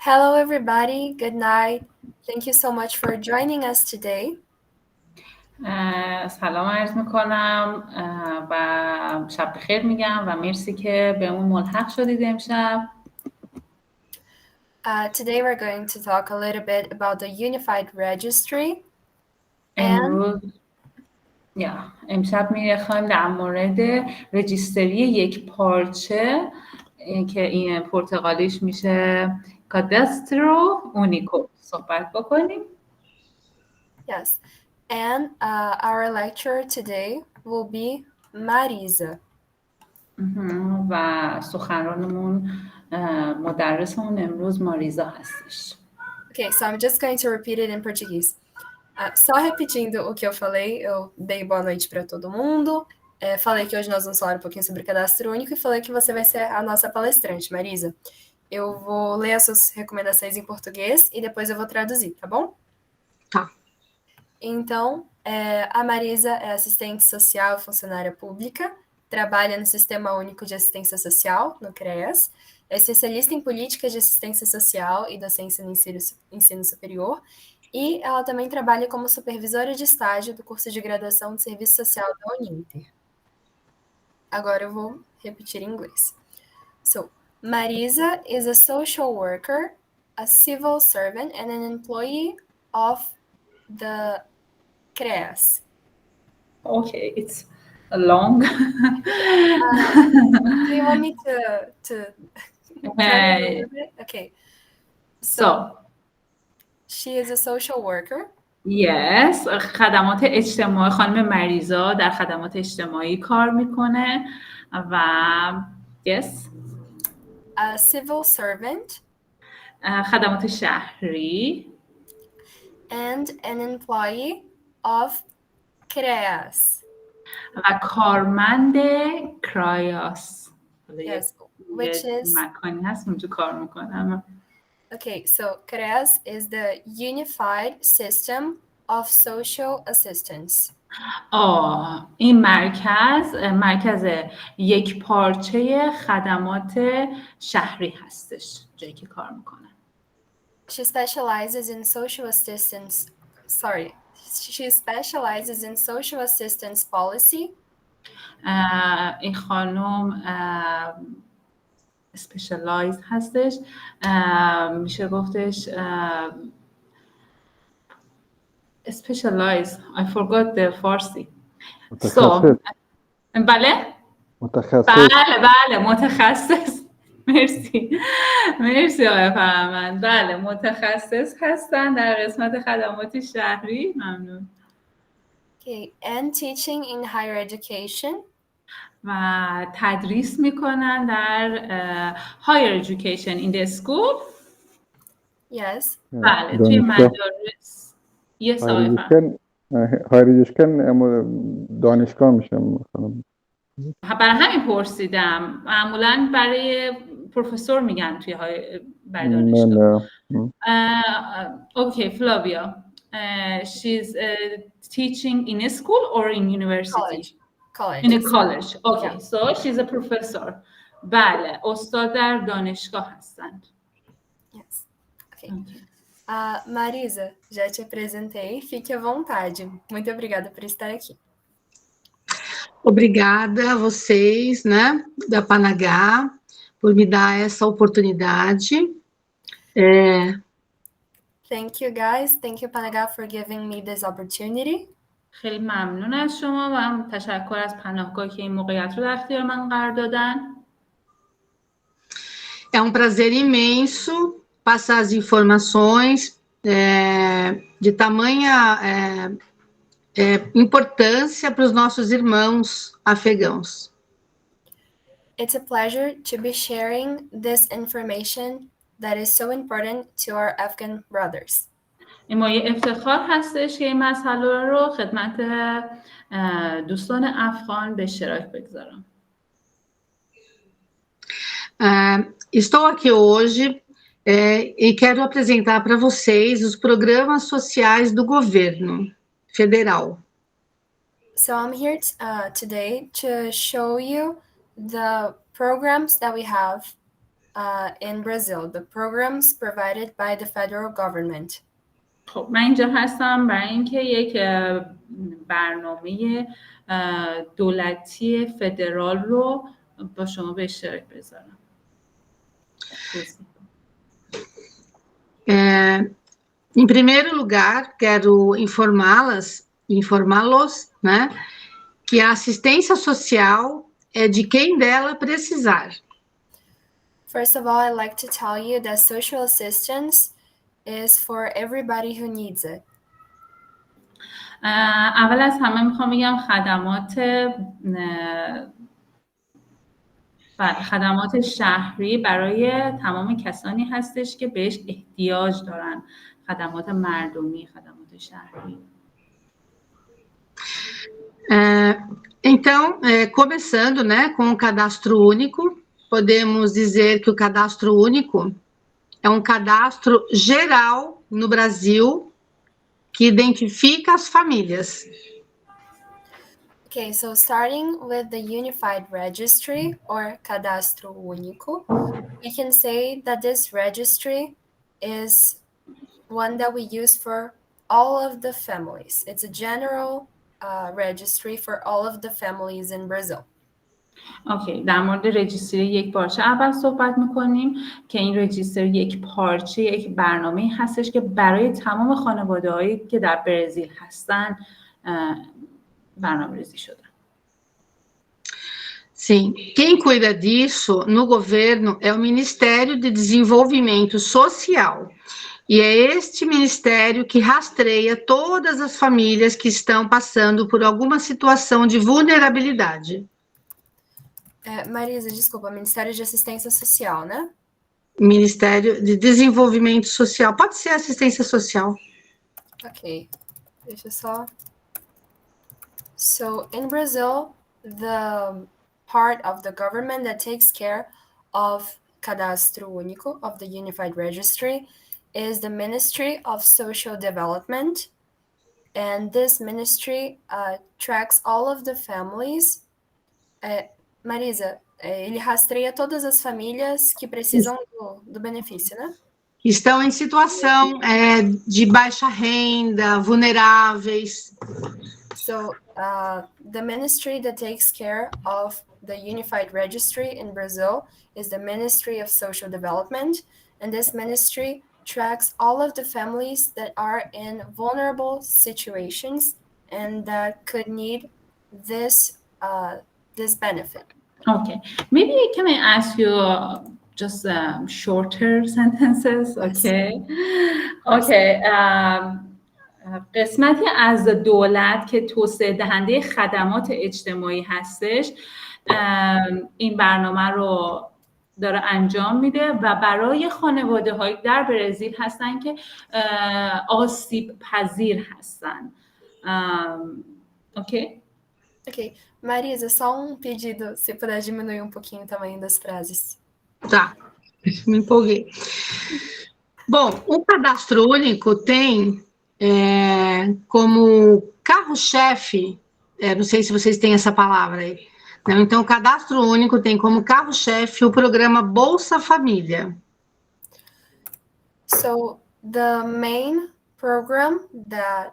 Hello, everybody. Good night. Thank you so much for joining us today. سلام عرض میکنم و شب بخیر میگم و مرسی که به اون ملحق شدید امشب. Today we're going to talk a little bit about the Unified Registry. امشب میخوایم در مورد رجیستری یک پارچه که این پرتغالیش میشه کاداسترو اونیکو صحبت بکنیم. Yes, and our lecturer today will be Marisa. و سخنرانمون مدرسمون امروز ماریزا هستش. Okay, so I'm just going to repeat it in Portuguese. Só repetindo o que eu falei, eu dei boa noite para todo mundo. Falei que hoje nós vamos falar um pouquinho sobre cadastro único e falei que você vai ser a nossa palestrante, Marisa. Eu vou ler as suas recomendações em português e depois eu vou traduzir, tá bom? Tá. Então, a Marisa é assistente social e funcionária pública, trabalha no Sistema Único de Assistência Social, no CREAS, é especialista em políticas de assistência social e docência no ensino superior, e ela também trabalha como supervisora de estágio do curso de graduação de Serviço Social da Uninter. Agora eu vou repetir em inglês. So, Marisa is a social worker, a civil servant, and an employee of the CREAS. Okay, it's long. Do you want me to Okay. So, she is a social worker. Yes, خدمات اجتماعی خانم مریزا در خدمات اجتماعی کار میکنه و yes. A civil servant. خدمات شهری. And an employee of CREAS. و کارمند کرایاس. Yes, which is مکانی هست اونجا کار میکنم. Okay, so CREAS is the Unified System of Social Assistance. این مرکز یک پارچه خدمات شهری هستش جایی که کار میکنه. She specializes in social assistance. She specializes in social assistance policy. این خانم specialized هستش، میشه گفتش specialized. I forgot the فارسی. متخصص. بله؟ متخصص. بله متخصص. مرسی آقای فرمند. بله متخصص هستن در قسمت خدمات شهری. ممنون. Okay, and teaching in higher education. و تدریس میکنن در higher education in the school. Yes. بله توی مدارس. Yes آقای فرمند. higher education دانشگاه میشه مثلا. برای همین پرسیدم. معمولاً برای پروفسور میگن توی برای دانشگاه. Okay, Flavia. She's teaching in a school or in university? College. In a college. Okay, Yeah. so she's a professor. بله، استاد در دانشگاه هستند. Yes. Okay. Marisa, já te apresentei. Fique à vontade. Muito obrigada por estar aqui. Obrigada a vocês, né, da Panagá, por me dar essa oportunidade. Thank you, guys. Thank you, Panagá, for giving me this opportunity. خیلی ممنون از شما و تشکر از پناهگاه که این موقعیت رو در اختیار من قرار دادن. É um prazer imenso passar as informações de tamanha importância para os nossos irmãos afegãos. It's a pleasure to be sharing this information that is so important to our Afghan brothers. این مایه افتخار هستش که این مسئله رو خدمت دوستان افغان به اشتراک بگذارم. Estou aqui hoje e quero apresentar para vocês os programas sociais do governo federal. So I'm here today to show you the programs that we have in Brazil, the programs provided by the federal government. خب من اینجا هستم برای اینکه یک برنامه دولتی فدرال رو با شما به اشتراک بذارم. Em primeiro lugar, quero informá-los, né, que a assistência social é de quem dela precisar. First of all, I'd like to tell you that social assistance is for everybody who needs it. اول از همه میخوام بگم خدمات شهری برای تمام کسانی هستش که بهش احتیاج دارن. خدمات مردمی، خدمات شهری. Então, começando, né, com o cadastro único, podemos dizer que o cadastro único é um cadastro geral no Brasil que identifica as famílias. Okay, so starting with the Unified Registry or Cadastro Único, we can say that this registry is one that we use for all of the families. It's a general registry for all of the families in Brazil. اوکی، در مورد رجیستری یک پارچه اول صحبت میکنیم که این رجیستری یک پارچه، یک برنامه هستش که برای تمام خانواده‌هایی که در برزیل هستن برنامه‌ریزی شده. Sim, quem cuida disso no governo é o Ministério de Desenvolvimento Social. E é este ministério que rastreia todas as famílias que estão passando por alguma situação de vulnerabilidade. Marisa, desculpa, Ministério de Assistência Social, né? Ministério de Desenvolvimento Social. Pode ser assistência social. Ok, deixa só. So, in Brazil, the part of the government that takes care of Cadastro Único, of the Unified Registry, is the Ministry of Social Development. And this ministry tracks all of the families. Marisa, ele rastreia todas as famílias que precisam do benefício, né? Estão em situação de baixa renda, vulneráveis. So, the ministry that takes care of the Unified Registry in Brazil is the Ministry of Social Development, and this ministry tracks all of the families that are in vulnerable situations and that could need this benefit. Okay, maybe can I ask you just shorter sentences? Okay, okay. قسمتی از دولت که توسعه دهنده خدمات اجتماعی هستش این برنامه رو داره انجام میده و برای خانواده های در برزیل هستن que آسیب پذیر هستن. Ok? Ok. Marisa, só pedido, se puder diminuir pouquinho o tamanho das frases. Tá, me empolguei. Bom, o cadastro único tem como carro-chefe, não sei se vocês têm essa palavra aí, não, então o cadastro único tem como carro-chefe o programa Bolsa Família. So the main program that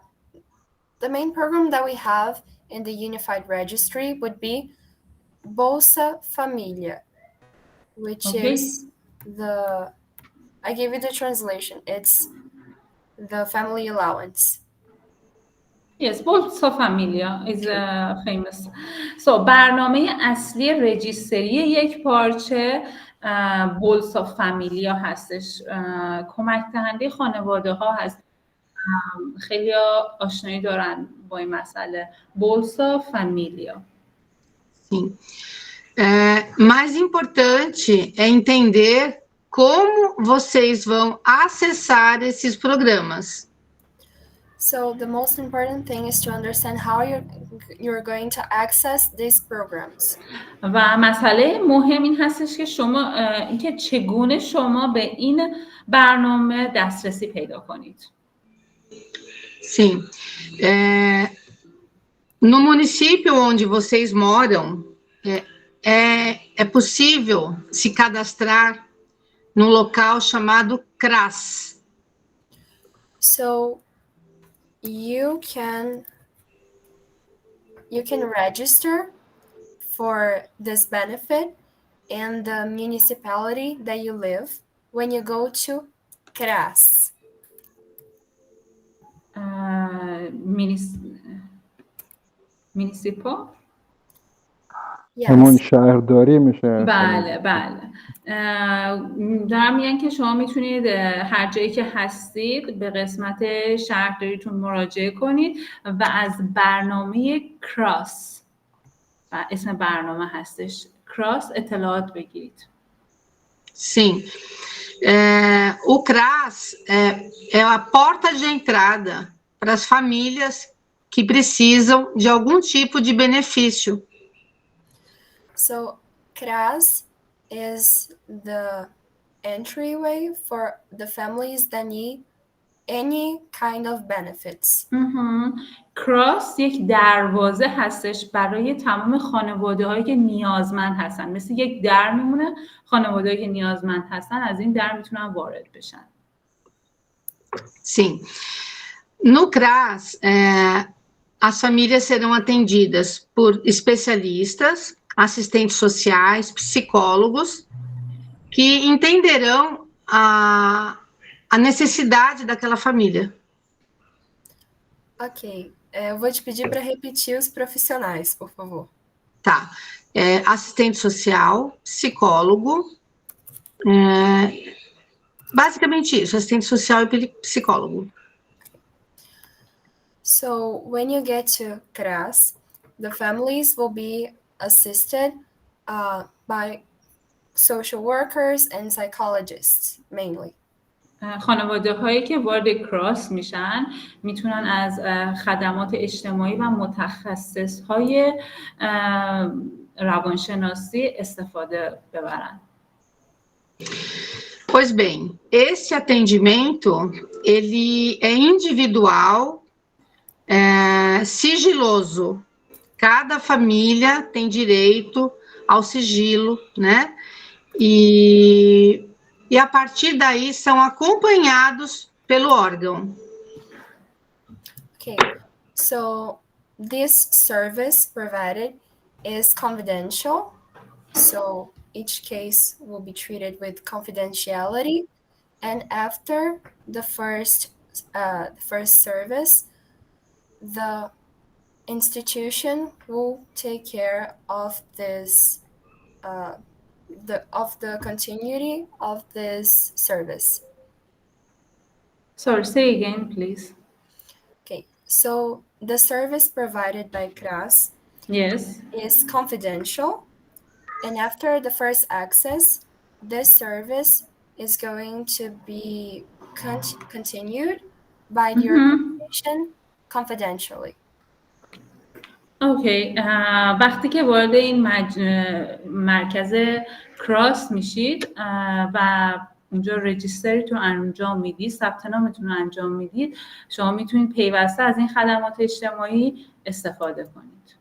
we have in the Unified Registry would be Bolsa Família, which is I gave you the translation. It's the family allowance. Yes, Bolsa Familia is famous. So برنامه اصلی رجیستری یک پارچه بولسا فامیلیا هستش. کمک دهنده خانواده ها هست. خیلی آشنایی دارن با این مسئله. Bolsa Família. Sim. Mais importante é entender como vocês vão acessar esses programas. So the most important thing is to understand how you're going to access these programs. و مسئله مهم این هستش که شما اینکه چگونه شما به این برنامه دسترسی پیدا کنید. Sim. No município onde vocês moram, é possível se cadastrar num local chamado CRAS. So you can register for this benefit in the municipality that you live when you go to CRAS. میونیسیپال؟ همون Yes. شهرداری میشه. بله بله. دارم میگن که شما میتونید هر جایی که هستید به قسمت شهرداریتون مراجعه کنید و از برنامه کراس، اسم برنامه هستش، کراس، اطلاعات بگیرید. Sim. O CRAS é a porta de entrada para as famílias que precisam de algum tipo de benefício. So CRAS is the entryway for the families that need any kind of benefits. کراس یک دروازه هستش برای تمام خانواده هایی که نیازمند هستن، مثل یک در میمونه، خانواده هایی که نیازمند هستن از این در میتونن وارد بشن. Sim. No CRAS, as famílias serão atendidas por especialistas, assistentes sociais, psicólogos, que entenderão a necessidade daquela família. Ok. Eu vou te pedir para repetir os profissionais, por favor. Tá. Assistente social, psicólogo, basicamente isso, assistente social e psicólogo. So when you get to CRAS, the families will be assisted by social workers and psychologists mainly. خانواده هایی که وارد کراس میشن میتونن از خدمات اجتماعی و متخصص های روانشناسی استفاده ببرن. Pois bem, esse atendimento, ele é individual, sigiloso. Cada família tem direito ao sigilo, né? E a partir daí são acompanhados pelo órgão. Okay, so this service provided is confidential, so each case will be treated with confidentiality, and after the first service, the institution will take care of this of the continuity of this service. Sorry, say again, please. Okay, so the service provided by CRAS is confidential, and after the first access, this service is going to be continued by the organization confidentially. اوکی. وقتی که وارد این مرکز کراس میشید و اونجا رجیستریتون انجام میدید، ثبت نامتون رو انجام میدید، شما میتونید پیوسته از این خدمات اجتماعی استفاده کنید.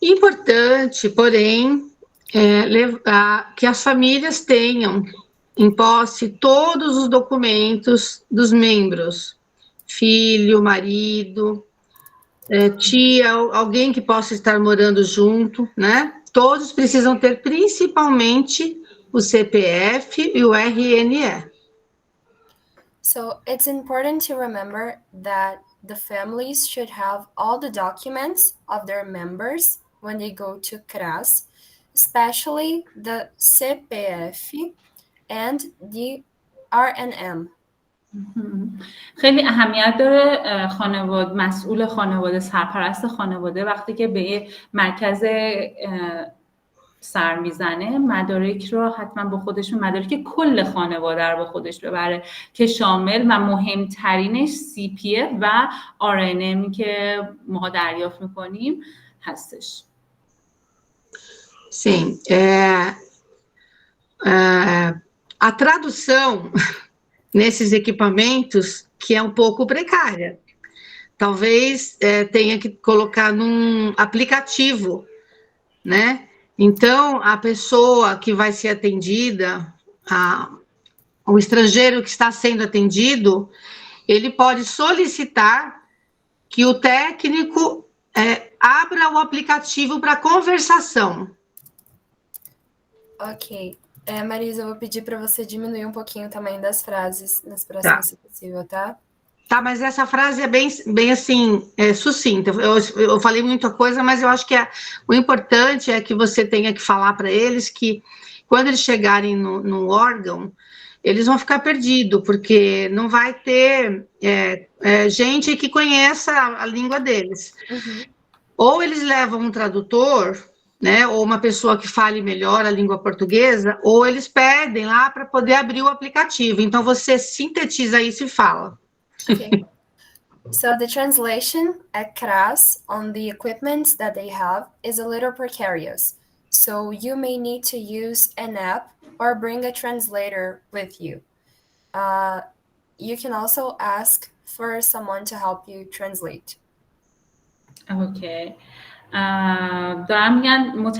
Importante, porém, que as famílias tenham em posse todos os documentos dos membros, filho, marido, tia, alguém que possa estar morando junto, né? Todos precisam ter principalmente o CPF e o RNE. So it's important to remember that the families should have all the documents of their members when they go to CRAS, especially the CPF and the RNM. خیلی اهمیت داره خانواده، مسئول خانواده، سرپرست خانواده وقتی که به مرکز سر میزنه مدارک رو حتما با خودش، مدارک کل خانواده رو با خودش ببره که شامل و مهمترینش CPF و RNM که ما دریافت میکنیم هستش. Sim, a tradução nesses equipamentos que é um pouco precária. Talvez tenha que colocar num aplicativo, né? Então, a pessoa que vai ser atendida, o estrangeiro que está sendo atendido, ele pode solicitar que o técnico abra o aplicativo para conversação. Ok. Marisa, eu vou pedir para você diminuir um pouquinho o tamanho das frases nas próximas, se possível, tá? Tá, mas essa frase é bem assim, sucinta. Eu falei muita coisa, mas eu acho que o importante é que você tenha que falar para eles que quando eles chegarem no órgão, eles vão ficar perdidos, porque não vai ter gente que conheça a língua deles. Uhum. Ou eles levam um tradutor, né, ou uma pessoa que fale melhor a língua portuguesa, ou eles pedem lá para poder abrir o aplicativo. Então, você sintetiza isso e fala. Okay. So the translation at CRAS on the equipment that they have is a little precarious. So you may need to use an app or bring a translator with you. You can also ask for someone to help you translate. اوکی. دارم میگن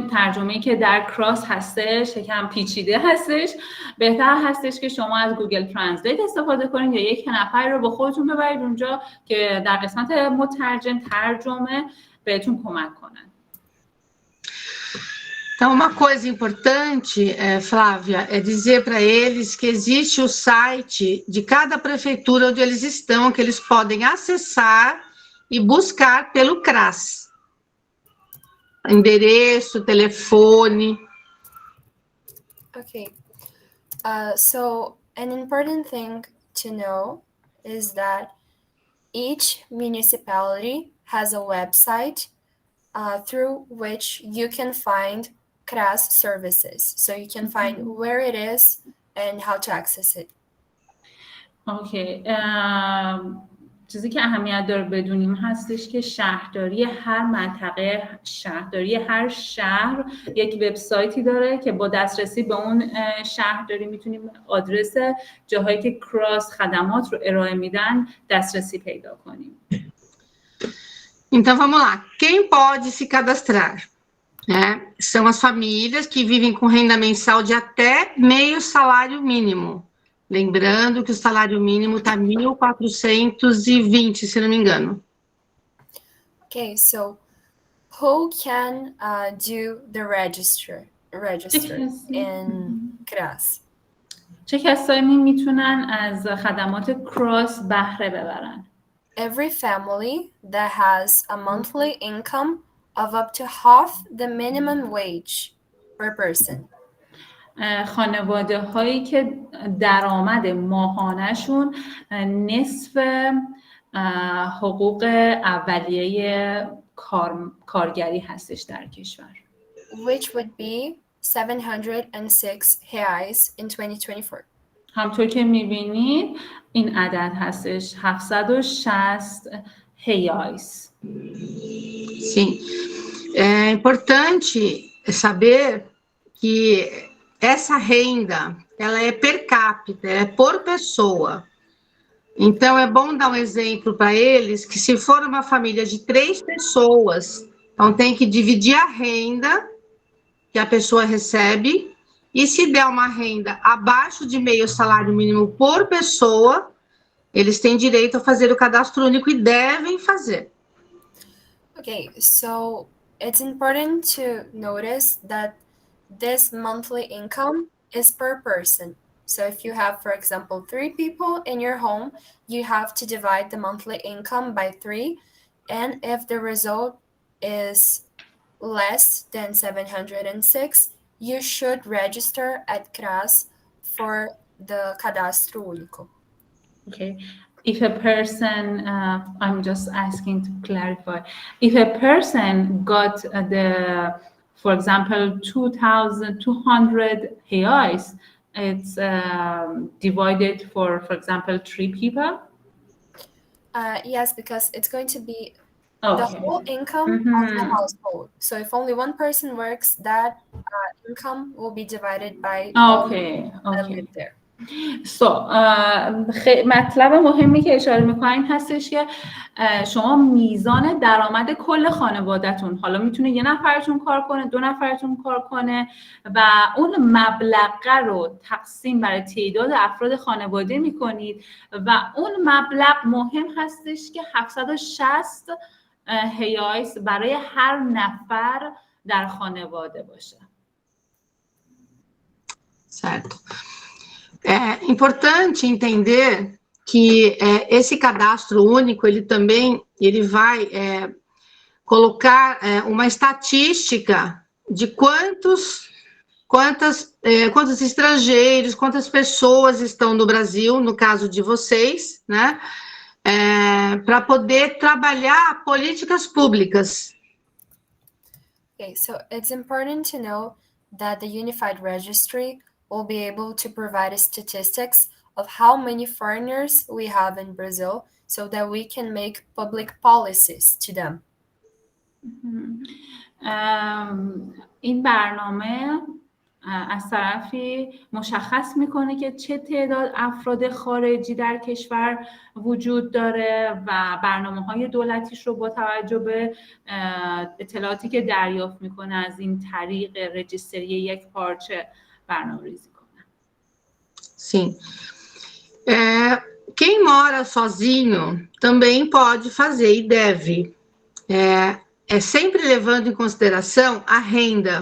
ترجمه‌ای که در کراس هستش یکم پیچیده هستش، بهتر هستش که شما از گوگل ترنسلیت استفاده کنید یا یک نفر رو با خودتون ببرید اونجا که در قسمت ترجمه بهتون کمک کنن. Então, uma coisa importante, Flávia, é dizer para eles que existe o site de cada prefeitura onde eles estão, que eles podem acessar e buscar pelo CRAS. Endereço, telefone. Okay. So an important thing to know is that each municipality has a website through which you can find CRAS services. So you can find where it is and how to access it. اوکی. چیزی که اهمیت داره بدونیم هستش که شهرداری هر منطقه، شهرداری هر شهر یک وبسایتی داره که با دسترسی به اون شهرداری میتونیم آدرس جاهایی که کراس خدمات رو ارائه میدن دسترسی پیدا کنیم. Então, vamos lá. Quem pode se cadastrar? São as famílias que vivem com renda mensal de até meio salário mínimo. Lembrando que o salário mínimo está 1.420, se não me engano. Okay, so who can do the register in CRAS? چه کسایی میتونن از خدمات کراس بهره ببرن؟ Every family that has a monthly income of up to half the minimum wage per person. خانواده هایی که درآمد ماهانه‌شون نصف حقوق اولیه کارگری هستش در کشور. Which would be 706 reais in 2024. همطور که میبینید این عدد هستش 760 reais. Sim. É importante saber que essa renda, ela é per capita, é por pessoa. Então, é bom dar um exemplo para eles que se for uma família de 3 pessoas, então tem que dividir a renda que a pessoa recebe, e se der uma renda abaixo de meio salário mínimo por pessoa, eles têm direito a fazer o cadastro único e devem fazer. Okay, so it's important to notice that this monthly income is per person. So if you have, for example, 3 people in your home, you have to divide the monthly income by 3. And if the result is less than 706, you should register at CRAS for the cadastro único. Okay. If a person, I'm just asking to clarify, if a person got for example, 2,200 reais, it's divided for example, 3 people? Yes, because it's going to be the whole income of the household. So if only one person works, that income will be divided by all that live there. مطلب مهمی که اشاره میکنین هستش که شما میزان درآمد کل خانوادهتون، حالا میتونه یه نفرتون کار کنه، 2 نفرتون کار کنه و اون مبلغ رو تقسیم بر تعداد افراد خانواده میکنید و اون مبلغ مهم هستش که 760 هیایس برای هر نفر در خانواده باشه. Certo. É importante entender que esse cadastro único, ele vai colocar uma estatística de quantos estrangeiros, quantas pessoas estão no Brasil, no caso de vocês, né? Para poder trabalhar políticas públicas. Okay, so it's important to know that the Unified Registry will be able to provide statistics of how many foreigners we have in Brazil so that we can make public policies to them. این برنامه از طرفی مشخص میکنه که چه تعداد افراد خارجی در کشور وجود داره و برنامه‌های دولتیش رو با توجه به اطلاعاتی که دریافت میکنه از این طریق رجیستری یک پارچه برنامه‌ریزی کنه. Sim. Quem mora sozinho também pode fazer e deve. É sempre levando em consideração a renda,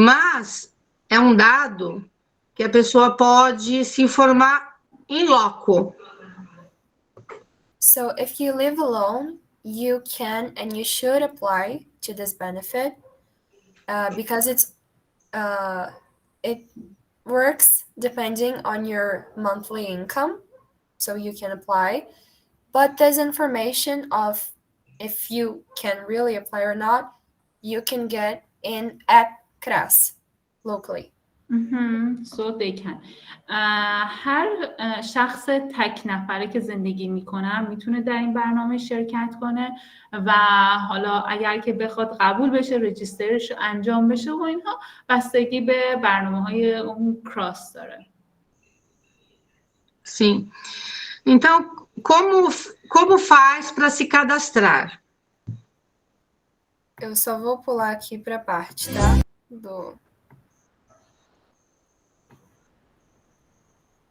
mas é um dado que a pessoa pode se informar em loco. So if you live alone, you can and you should apply to this benefit because it works depending on your monthly income, so you can apply. But this information of if you can really apply or not, you can get in at CRAS locally. So they can. هر شخص تک نفره که زندگی میکنه میتونه در این برنامه شرکت کنه و حالا اگر که بخواد قبول بشه رجیسترش انجام بشه و اینها بستگی به برنامه‌های اون کراس داره. Sim. Então, como faz para se cadastrar? Eu só vou pular aqui para a parte, tá?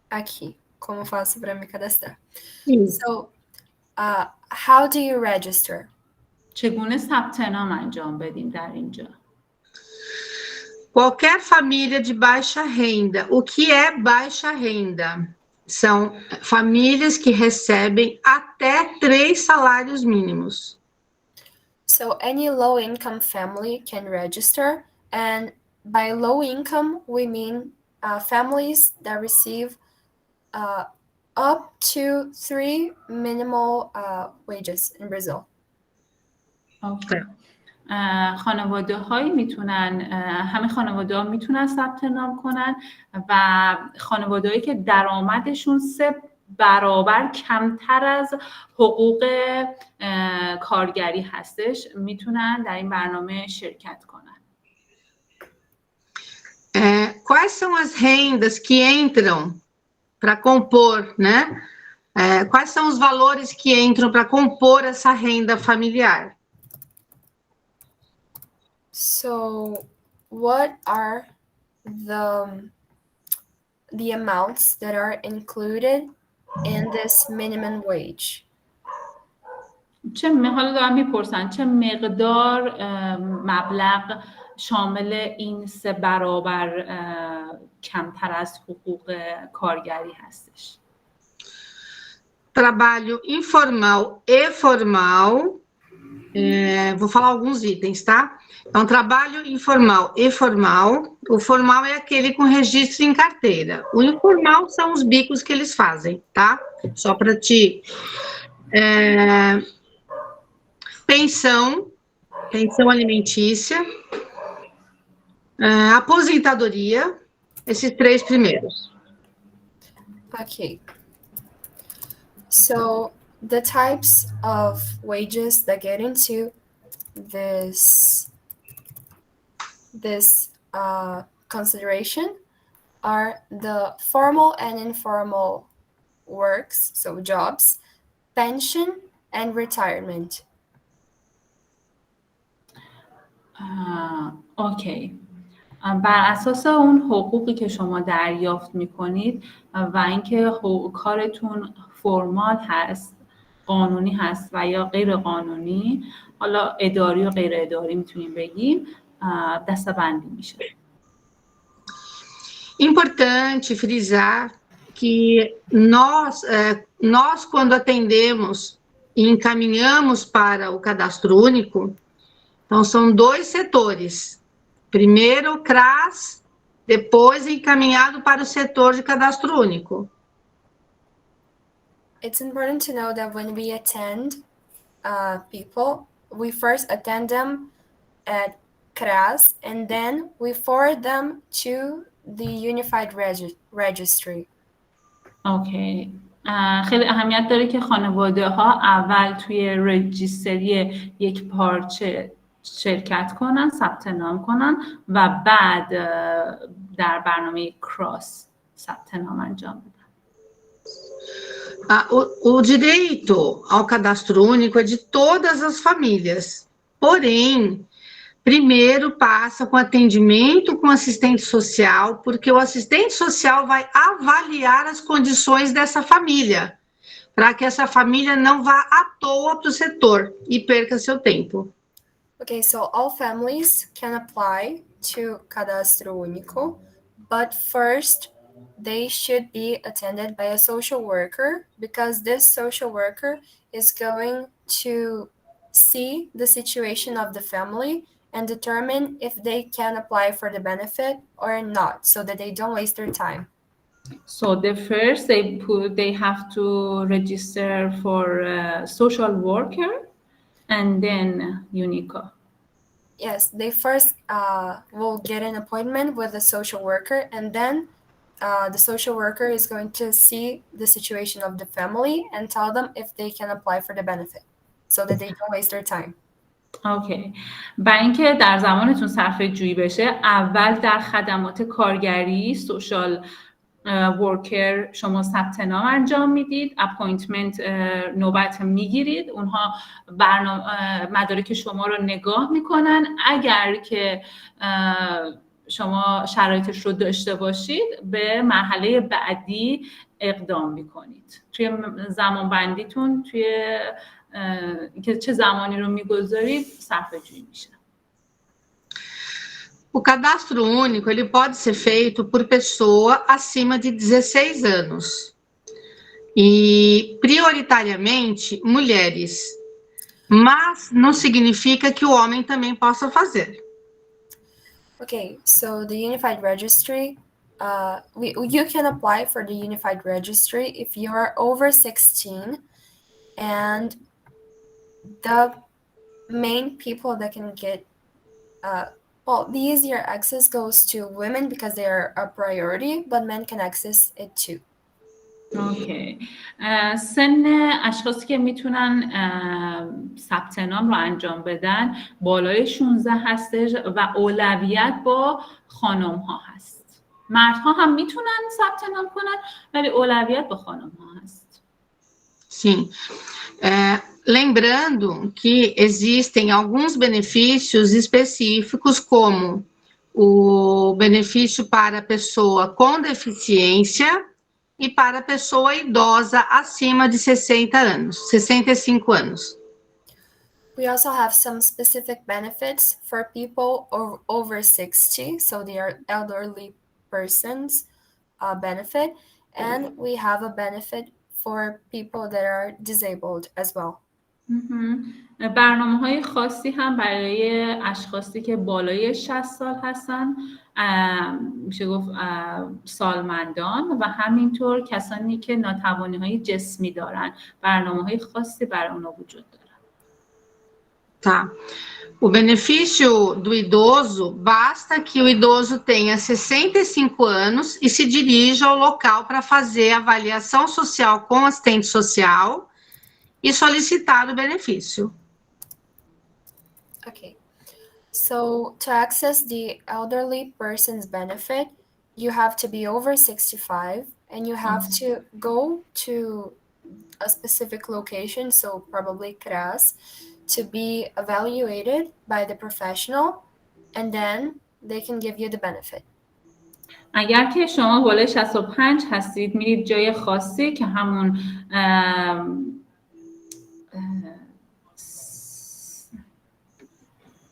Aqui, como faço para me cadastrar. So, how do you register? چگونه ثبت نام انجام بدیم در اینجا؟ Qualquer família de baixa renda. O que é baixa renda? São famílias que recebem até 3 salários mínimos. So any low-income family can register, and by low income we mean families that receive up to 3 minimal wages in Brazil. Okay. خانواده‌هایی میتونن همه خانواده‌ها میتونن ثبت نام کنن و خانواده‌هایی که درآمدشون 3 برابر کمتر از حقوق کارگری هستش میتونن در این برنامه شرکت کنن. Quais são as rendas que entram para compor, né? Quais são os valores que entram para compor essa renda familiar? So, what are the amounts that are included in this minimum wage? حالا دارم میپرسن چه مقدار مبلغ شامل این 3 برابر کمتر از حقوق کارگری هستش؟ Trabalho informal e formal. Vou falar alguns itens, tá? Então, trabalho informal e formal. O formal é aquele com registro em carteira. O informal são os bicos que eles fazem, tá? Só para te... pensão alimentícia, aposentadoria, esses 3 primeiros. Okay. So, the types of wages that get into this consideration are the formal and informal works, so jobs, pension, and retirement. اوکی. بر اساس اون حقوقی که شما دریافت میکنید و اینکه کارتون فرمال هست، قانونی هست و یا غیر قانونی، حالا اداری و غیر اداری میتونیم بگیم، دسته‌بندی میشه. Importante frisar que nós quando atendemos e encaminhamos para o cadastro único, então são 2 setores. Primeiro o CRAS, depois encaminhado para o setor de cadastro único. It's important to know that when we attend people, we first attend them at CRAS and then we forward them to the Unified Registry. اوکی. خیلی اهمیت داره که خانواده ها اول توی رجیستری یک پارچه شرکت کنن، ثبت نام کنن و بعد در برنامه کراس ثبت نام انجام بدن. O direito ao cadastro único é de todas as famílias, porém, primeiro passa com atendimento com assistente social, porque o assistente social vai avaliar as condições dessa família, para que essa família não vá à toa para o setor e perca seu tempo. Okay, so all families can apply to Cadastro Único, but first they should be attended by a social worker because this social worker is going to see the situation of the family and determine if they can apply for the benefit or not, so that they don't waste their time. So the first they have to register for a social worker and then UNICO. Yes, they first will get an appointment with a social worker, and then the social worker is going to see the situation of the family and tell them if they can apply for the benefit, so that they don't waste their time. اوکی. برای اینکه در زمانتون صرفه جویی بشه، اول در خدمات کارگری سوشال ورکر شما ثبت نام انجام میدید، اپوینتمنت نوبت میگیرید، اونها مدارک شما رو نگاه میکنن. اگر که شما شرایطش رو داشته باشید، به مرحله بعدی اقدام میکنید. توی زمان بندیتون، توی که چه زمانی رو میگذارید صرفه جویی میشه. O cadastro único, ele pode ser feito por pessoa acima de 16 anos. E, prioritariamente, mulheres. Mas não significa que o homem também possa fazer. Okay, so the Unified Registry, you can apply for the Unified Registry if you are over 16, and the main people that can get the easier access goes to women because they are a priority, but men can access it too. اوکی. سن اشخاصی که میتونن ثبت نام رو انجام بدن بالای 16 هستش و اولویت با خانم ها هست. مردها هم میتونن ثبت نام کنن ولی اولویت با خانم ها هست. Sim. Lembrando que existem alguns benefícios específicos, como o benefício para a pessoa com deficiência e para a pessoa idosa acima de 60 anos, 65 anos. We also have some specific benefits for people over 60, so they are elderly persons benefit, and we have a benefit for people that are disabled as well. برنامه‌های خاصی هم برای اشخاصی که بالای 60 سال هستن، میشه گفت سالمندان و همینطور کسانی که ناتوانی‌های جسمی دارن، برنامه‌های خاصی برای اونا وجود داره. Tá. O benefício do idoso, basta que o idoso tenha 65 anos e se dirija ao local para fazer a avaliação social com assistente social e solicitar o benefício. Okay. So to access the elderly person's benefit, you have to be over 65 and you have to go to a specific location, so probably CRAS, to be evaluated by the professional, and then they can give you the benefit. اگر که شما بالای 65 هستید میرید جای خاصی که همون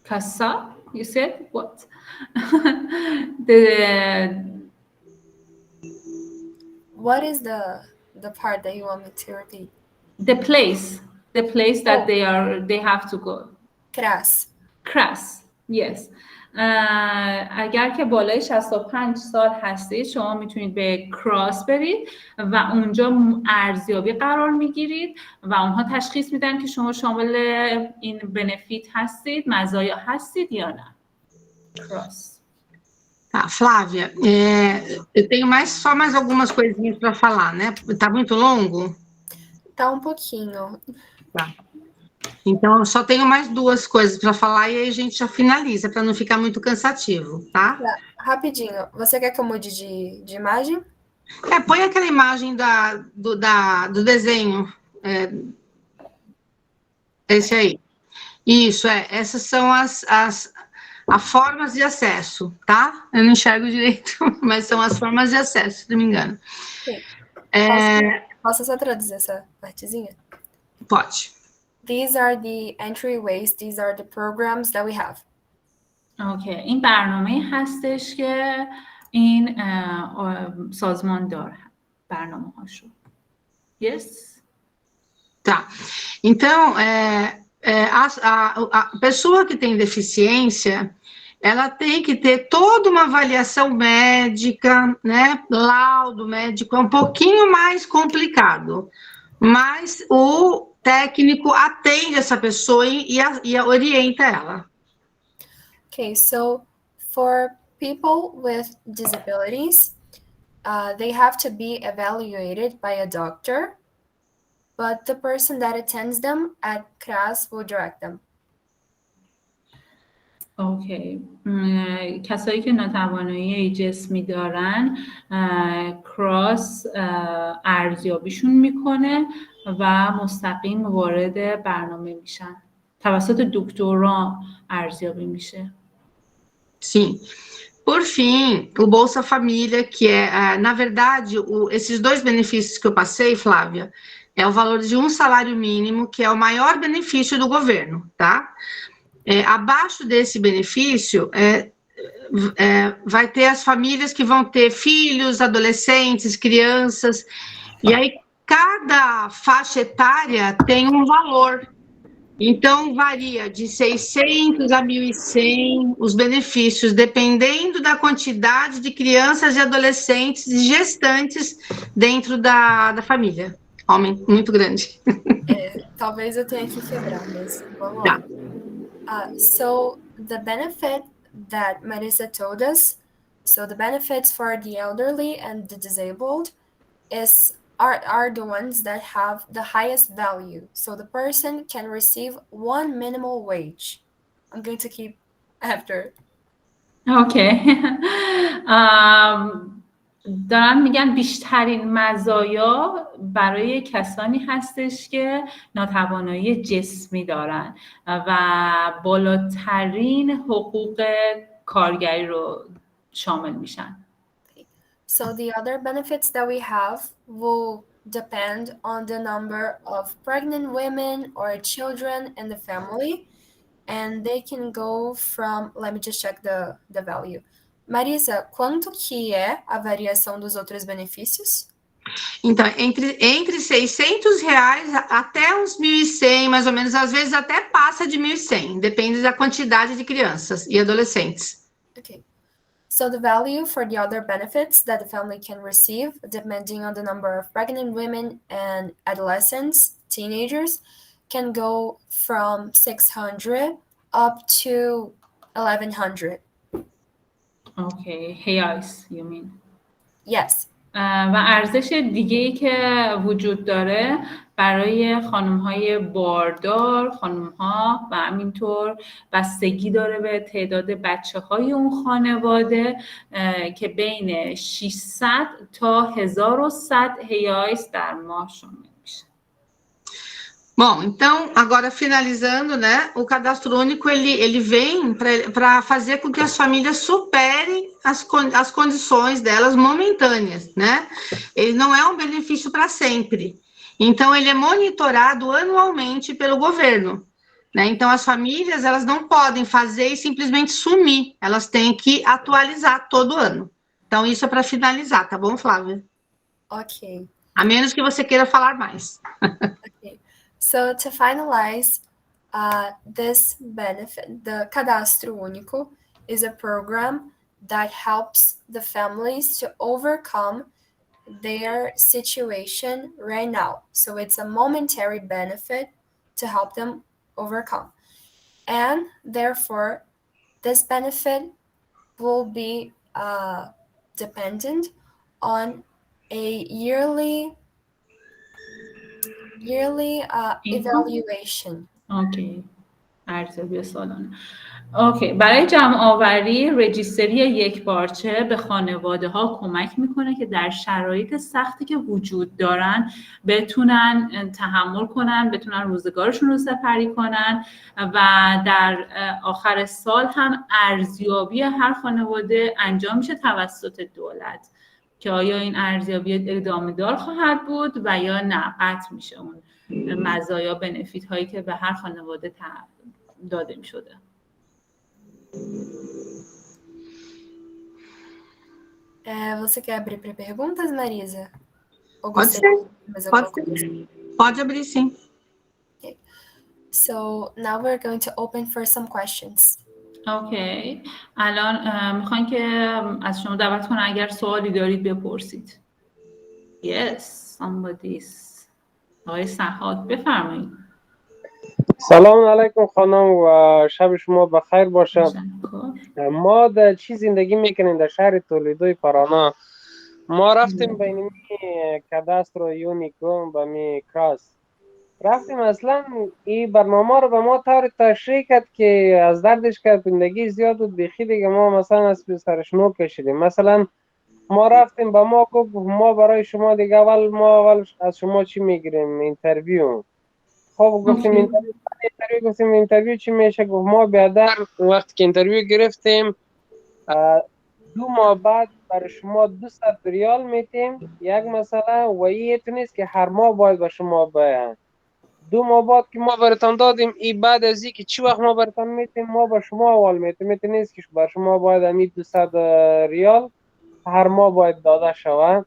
کاسا you said what What is the part that you want me to repeat? the place that they have to go. CRAS. Yes. اگر که بالای 65 سال هستید شما میتونید به کراس برید و اونجا ارزیابی قرار میگیرید و اونها تشخیص میدن که شما شامل این بنفیت هستید، مزایا هستید یا نه. کراس. Tá, Flávia, eu tenho só mais algumas coisinhas para falar, né? Tá muito longo? Tá um pouquinho. Tá. Então, eu só tenho mais duas coisas para falar e aí a gente já finaliza, para não ficar muito cansativo, tá? Rapidinho, você quer que eu mude de imagem? Põe aquela imagem do desenho. Esse aí. Isso, essas são as formas de acesso, tá? Eu não enxergo direito, mas são as formas de acesso, se não me engano. Sim. Posso só traduzir essa partezinha? Pode. These are the entryways, these are the programs that we have. اوکی، این برنامه هستش که این سازمان داره برنامه هاشو. Yes? Tá. Então, a pessoa que tem deficiência, ela tem que ter toda uma avaliação médica, né? Laudo médico é um pouquinho mais complicado, mas o técnico atende essa pessoa e orienta ela. Okay, so for people with disabilities, they have to be evaluated by a doctor, but the person that attends them at CRAS will direct them. اوکی. کسایی که ناتوانایی جسمی دارن کراس ارزیابیشون میکنه و مستقیم وارد برنامه میشن. توسط دکتران ارزیابی میشه. Sim. Por fim, o Bolsa Família, que na verdade, esses dois benefícios que eu passei, Flávia, é o valor de um salário mínimo, que é o maior benefício do governo, tá? Abaixo desse benefício, vai ter as famílias que vão ter filhos, adolescentes, crianças, e aí cada faixa etária tem um valor. Então, varia de 600 a 1.100 os benefícios, dependendo da quantidade de crianças e adolescentes e gestantes dentro da família. Aumento muito grande. Talvez eu tenha que quebrar, mas vamos lá. So, the benefit that Marisa told us, so the benefits for the elderly and the disabled are the ones that have the highest value. So the person can receive one minimal wage. I'm going to keep after. اوکی. دارن میگن بیشترین مزایا برای کسانی هستش که ناتوانایی جسمی دارن و بالاترین حقوق کارگری رو شامل میشن. So the other benefits that we have will depend on the number of pregnant women or children in the family, and they can go from, let me just check the value. Marisa, quanto que é a variação dos outros benefícios? Então, entre R$600 até uns 1.100, mais ou menos, às vezes até passa de 1.100, depende da quantidade de crianças e adolescentes. Okay. So the value for the other benefits that the family can receive, depending on the number of pregnant women and adolescents, teenagers, can go from 600 up to 1,100. Okay, reais, you mean? Yes. و ارزش دیگه‌ای که وجود داره برای خانم‌های باردار، خانم‌ها و همینطور بستگی داره به تعداد بچه‌های اون خانواده که بین 600 تا 1100 reais در ماه شامل میشه. Bom, então, agora finalizando, né? O cadastro único ele vem para fazer com que as famílias superem as condições delas momentâneas, né? Ele não é um benefício para sempre. Então, ele é monitorado anualmente pelo governo, né? Então, as famílias elas não podem fazer e simplesmente sumir, elas têm que atualizar todo ano. Então, isso é para finalizar, tá bom, Flávia? Ok. A menos que você queira falar mais. Okay. So to finalize, this benefit, the Cadastro Único, is a program that helps the families to overcome their situation right now. So it's a momentary benefit to help them overcome. And therefore, this benefit will be dependent on a yearly evaluation. اوکی. ارزیابی سالانه. اوکی. برای جمع آوری رجیستری یک بارچه به خانواده ها کمک میکنه که در شرایط سختی که وجود دارن بتونن تحمل کنن، بتونن روزگارشون رو سپری کنن و در آخر سال هم ارزیابی هر خانواده انجام میشه توسط دولت که آیا این ارزیابی ادامه دار خواهد بود و یا نه قطع میشه اون مزایا بنفیت هایی که به هر خانواده داده میشده. Você quer abrir para perguntas, Marisa? Ou Pode gostaria ser. de mais Pode alguma coisa? ser. Pode abrir, sim. Okay. So now we're going to open for some questions. اوکی. الان میخوان که از شما دعوت کنم اگر سوالی دارید بپرسید. Yes, somebody's. آقای سحاد بفرمایید. سلام علیکم خانم و شب شما بخیر باشه. ما در چی زندگی میکنیم در شهر تولیدوی پارانا. ما رفتیم بین کاداسترو یونیکو و می کراس رفتیم. اصلا این برنامه رو به ما طور تشریح کرد که از دردش کرد زندگی زیاد بود بیخی دیگه. ما مثلا از سرش نو کشیدیم. مثلا ما رفتیم به ما گفت ما برای شما دیگه اول از شما چی میگیریم؟ اینترویو. خب گفتیم اینترویو چی میشه؟ گفت ما بیادر وقتی که اینترویو گرفتیم 2 ماه بعد برای شما 200 ریال میتیم یک مسئله و این تو نیست که هر ماه باید به شما بیان. 2 ماه بعد که ما براتون دادیم این بعد از این که چی وقت ما براتون میتیم ما به شما اول میتیم. میتیم نیست که بر شما باید همین 200 ریال هر ماه باید داده شود.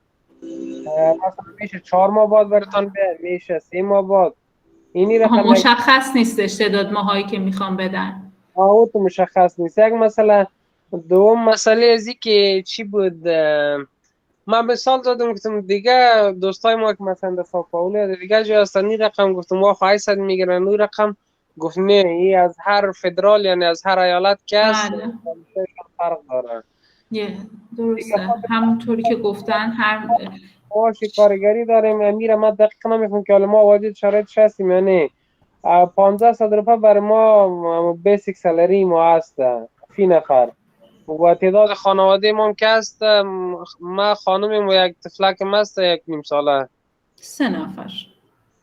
مثلا میشه 4 ماه بعد براتون بیان، میشه 3 ماه بعد. اینی رقم مشخص نیستش تعداد ماهایی که میخوام بدن. او تو مشخص نیست. یک مسئله. دوم مسئله ازی که چی بود، من مثال دادم گفتم دیگه دوستای ما که مثلا در ساو پائولو دیگه جای هستن این رقم گفتم ما 800 میگیرن اون رقم گفت نه این از هر فدرال یعنی از هر ایالت که هست فرق داره. درسته همونطوری که گفتن هر معاش کارگری داریم. میره من دقیقا نمیفهم که حالا ما واجد شرایطش هستیم یعنی 1500 روپیه برای ما بیسیک سالری ما هست فی نفر و تعداد خانواده ما که هست ما خانمیم و یک طفلکم هست 1.5 ساله 3 نفر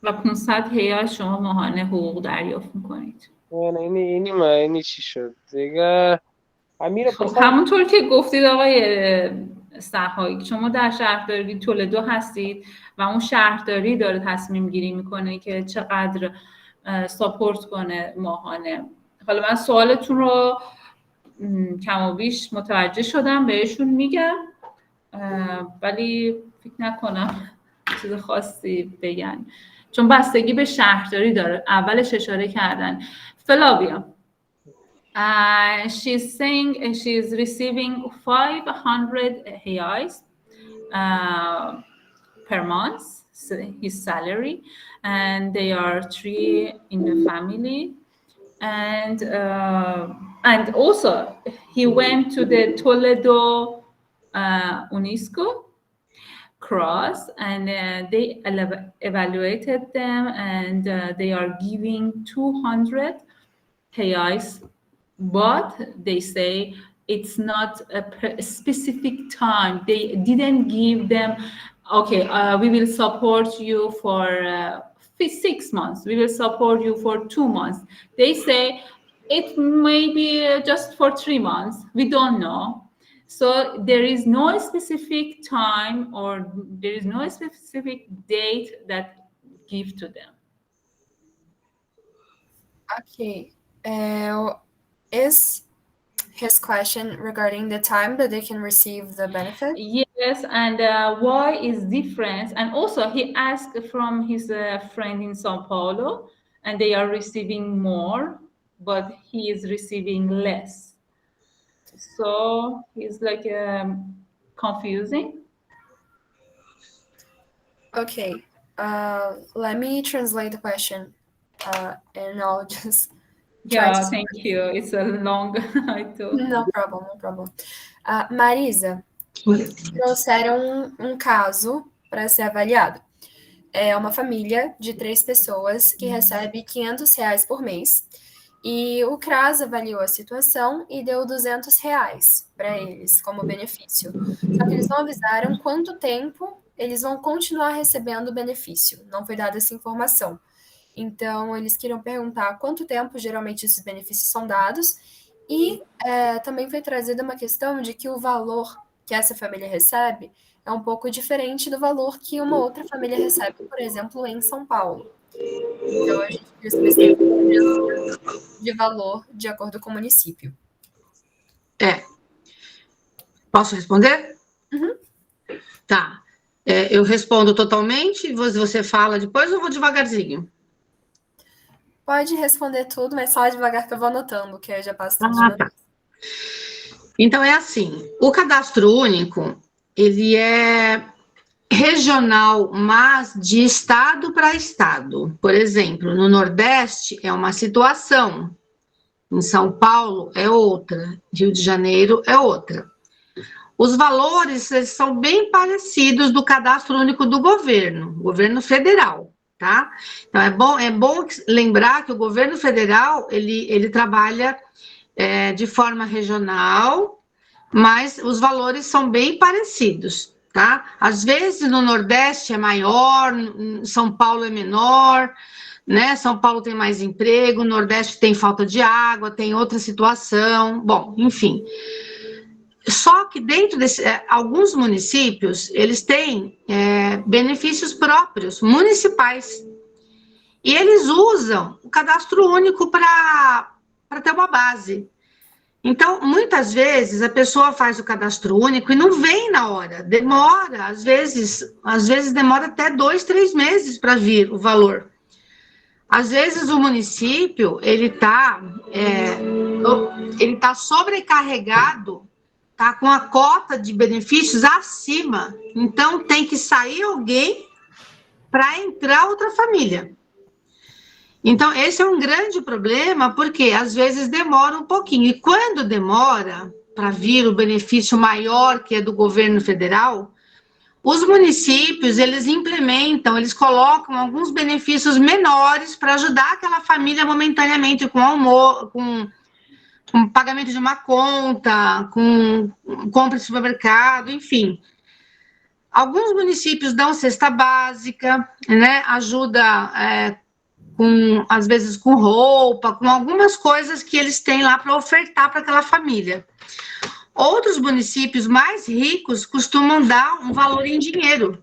و 500 ریال شما ماهانه حقوق دریافت میکنید. اینی چی شد دیگه؟ خب همونطور که گفتید آقای سحایی شما در شهرداری تولدو هستید و اون شهرداری داره تصمیم گیری میکنه که چقدر ساپورت کنه ماهانه. حالا من سوالتون رو کم و بیش متوجه شدم بهشون میگم ولی فکر نکنم چیز خاصی بگن چون بستگی به شهرداری داره. اولش اشاره کردن فلاویا she's saying she's receiving 500 reais per month, his salary, and they are 3 in the family. And also he went to the Toledo UNESCO cross, and they evaluated them, and they are giving 200 reais, but they say it's not a specific time. They didn't give them, okay, we will support you for 6 months, we will support you for 2 months. They say it may be just for 3 months, we don't know. So there is no specific time, or there is no specific date that give to them. Okay. Is his question regarding the time that they can receive the benefit? Yes, and why is different? And also he asked from his friend in Sao Paulo, and they are receiving more, but he is receiving less. So it's like confusing. Okay. Let me translate the question, and I'll just try Yeah, to... thank you. It's a long title. No problem, no problem. Marisa, trouxeram um caso para ser avaliado. É uma família de 3 pessoas que recebe R$500 por mês. E o CRAS avaliou a situação e deu R$200 para eles como benefício. Só que eles não avisaram quanto tempo eles vão continuar recebendo o benefício. Não foi dada essa informação. Então, eles queriam perguntar quanto tempo geralmente esses benefícios são dados. E também foi trazida uma questão de que o valor que essa família recebe é um pouco diferente do valor que uma outra família recebe, por exemplo, em São Paulo. Então, a gente queria saber se tem diferença de valor de acordo com o município. Posso responder? Uhum. Tá. Eu respondo totalmente, você fala depois, ou eu vou devagarzinho? Pode responder tudo, mas só devagar que eu vou anotando, que eu já passo tudo de uma vez. Então, é assim, o cadastro único, ele é regional, mas de estado para estado. Por exemplo, no Nordeste é uma situação, em São Paulo é outra, Rio de Janeiro é outra. Os valores eles são bem parecidos do cadastro único do governo federal, tá? Então, é bom lembrar que o governo federal, ele trabalha de forma regional, mas os valores são bem parecidos, tá? Às vezes no Nordeste é maior, São Paulo é menor, né? São Paulo tem mais emprego, o Nordeste tem falta de água, tem outra situação, bom, enfim. Só que dentro alguns municípios, eles têm benefícios próprios, municipais, e eles usam o cadastro único para ter uma base. Então, muitas vezes, a pessoa faz o cadastro único e não vem na hora, demora, às vezes demora até 2, 3 meses para vir o valor. Às vezes, o município, ele tá sobrecarregado, tá com a cota de benefícios acima, então tem que sair alguém para entrar outra família. Então, esse é um grande problema, porque às vezes demora um pouquinho. E quando demora para vir o benefício maior, que é do governo federal, os municípios, eles implementam, eles colocam alguns benefícios menores para ajudar aquela família momentaneamente com pagamento de uma conta, com compra de supermercado, enfim. Alguns municípios dão cesta básica, né, ajuda às vezes com roupa, com algumas coisas que eles têm lá para ofertar para aquela família. Outros municípios mais ricos costumam dar um valor em dinheiro,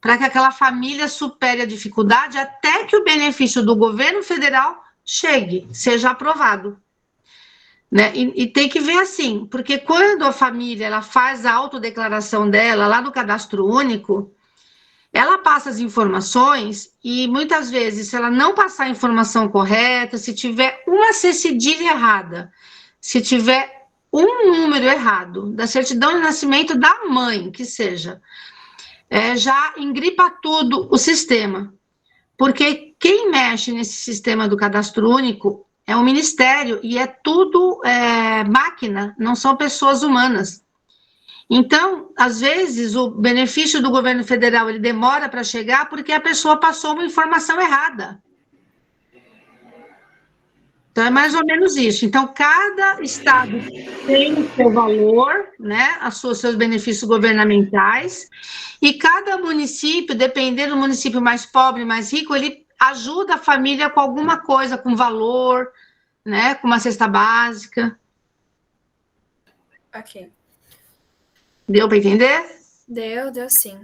para que aquela família supere a dificuldade até que o benefício do governo federal chegue, seja aprovado. Né? E tem que ver assim, porque quando a família ela faz a autodeclaração dela lá no cadastro único, ela passa as informações e muitas vezes, se ela não passar a informação correta, se tiver uma cedilha errada, se tiver um número errado da certidão de nascimento da mãe, que seja, já engripa tudo o sistema, porque quem mexe nesse sistema do cadastro único é o Ministério e é tudo máquina, não são pessoas humanas. Então, às vezes, o benefício do governo federal ele demora para chegar porque a pessoa passou uma informação errada. Então, é mais ou menos isso. Então, cada estado tem o seu valor, né, seus benefícios governamentais, e cada município, dependendo do município mais pobre, mais rico, ele ajuda a família com alguma coisa, com valor, né, com uma cesta básica. Ok. Deu para entender? Deu sim.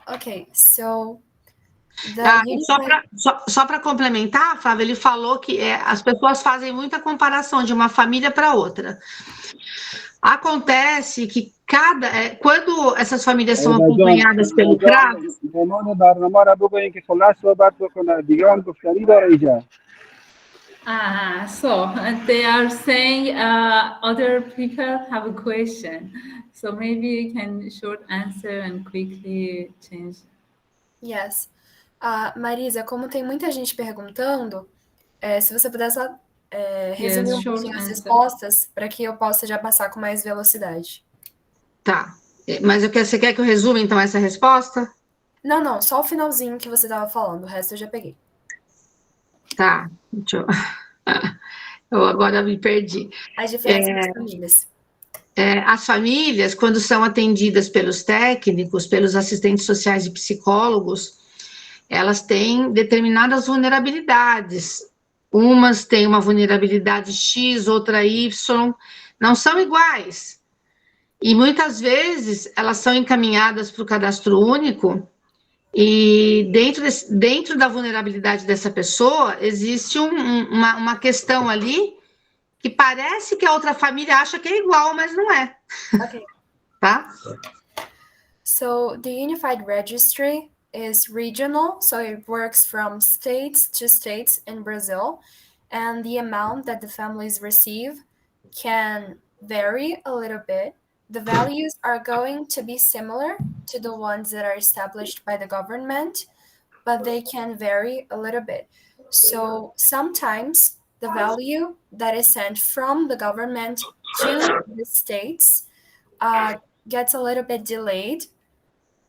Ok, so... Só para complementar, Flávia, ele falou que as pessoas fazem muita comparação de uma família para outra. Acontece que quando essas famílias são acompanhadas pelo CRAS, so they are saying other people have a question. So maybe you can short answer and quickly change. Yes. Marisa, como tem muita gente perguntando, se você pudesse resumir um pouquinho as respostas para que eu possa já passar com mais velocidade. Tá. Mas você quer que eu resuma, então, essa resposta? Não, só o finalzinho que você estava falando, o resto eu já peguei. Tá, eu agora me perdi. As diferenças das famílias. As famílias, quando são atendidas pelos técnicos, pelos assistentes sociais e psicólogos, elas têm determinadas vulnerabilidades. Umas têm uma vulnerabilidade X, outra Y, não são iguais. E muitas vezes elas são encaminhadas para o cadastro único e dentro da vulnerabilidade dessa pessoa existe uma questão ali que parece que a outra família acha que é igual, mas não é. Okay. Tá? So the Unified Registry is regional, so it works from states to states in Brazil, and the amount that the families receive can vary a little bit. The values are going to be similar to the ones that are established by the government, but they can vary a little bit. So sometimes the value that is sent from the government to the states gets a little bit delayed.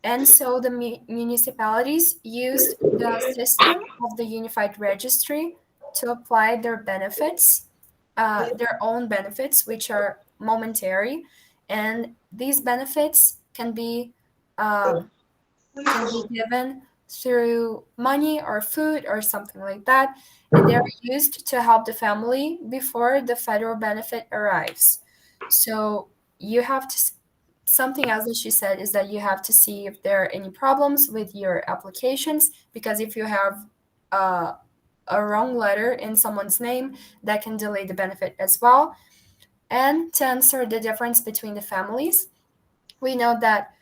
And so the municipalities used the system of the Unified Registry to apply their benefits, their own benefits, which are momentary. And these benefits can be given through money or food or something like that. And they're used to help the family before the federal benefit arrives. So you have to, something else that she said is that you have to see if there are any problems with your applications, because if you have a wrong letter in someone's name, that can delay the benefit as well. And to answer the difference between the families, we know that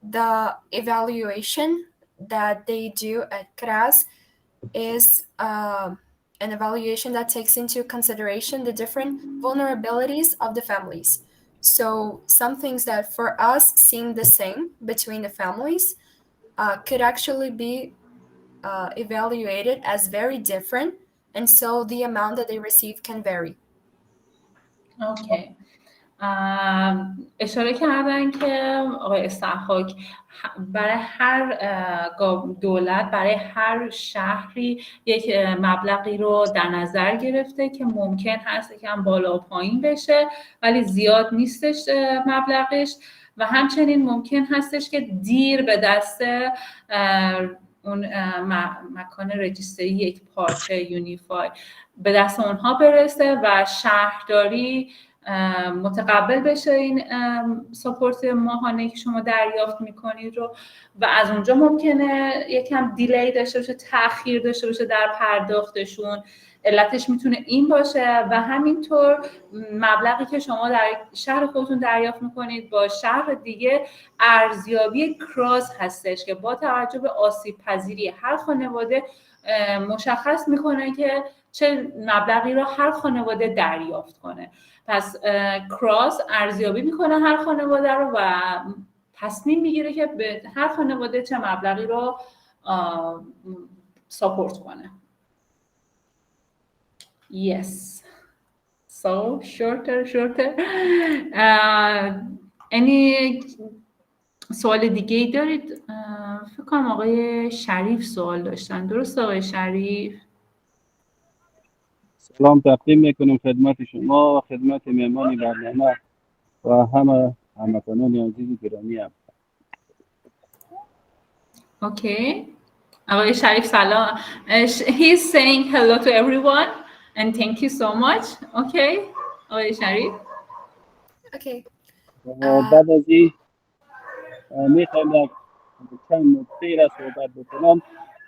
the evaluation that they do at CRAS is an evaluation that takes into consideration the different vulnerabilities of the families. So some things that for us seem the same between the families could actually be evaluated as very different, and so the amount that they receive can vary. Okay. اشاره کردن که آقای استحاک برای هر دولت، برای هر شهری یک مبلغی رو در نظر گرفته که ممکن هست یکم بالا و پایین بشه ولی زیاد نیستش مبلغش، و همچنین ممکن هستش که دیر به دست اون مکان رجیستری یک پارچه یونیفای به دست اونها برسه و شهرداری متقبل بشه این ساپورت ماهانه که شما دریافت میکنید رو، و از اونجا ممکنه یکم دیلی داشته باشه، تأخیر داشته باشه در پرداختشون. علتش میتونه این باشه و همینطور مبلغی که شما در شهر خودتون دریافت میکنید با شهر دیگه ارزیابی کراس هستش که با توجه به آسیب پذیری هر خانواده مشخص میکنه که چه مبلغی رو هر خانواده دریافت کنه. پس کراس ارزیابی میکنه هر خانواده رو و تصمیم میگیره که به هر خانواده چه مبلغی رو ساپورت کنه. Yes. So shorter. any سوال دیگه ای دارید؟ فکر کنم آقای شریف سوال داشتن. درست آقای شریف؟ سلام تقدیم میکنم خدمت شما، خدمت مهمان برنامه و همکنان عزیز گرامی هم. Okay. آقای شریف سلام. He's saying hello to everyone and thank you so much. Okay. آقای شریف. Okay. بعد از این میخوایم یک چند نکته را صحبت بکنم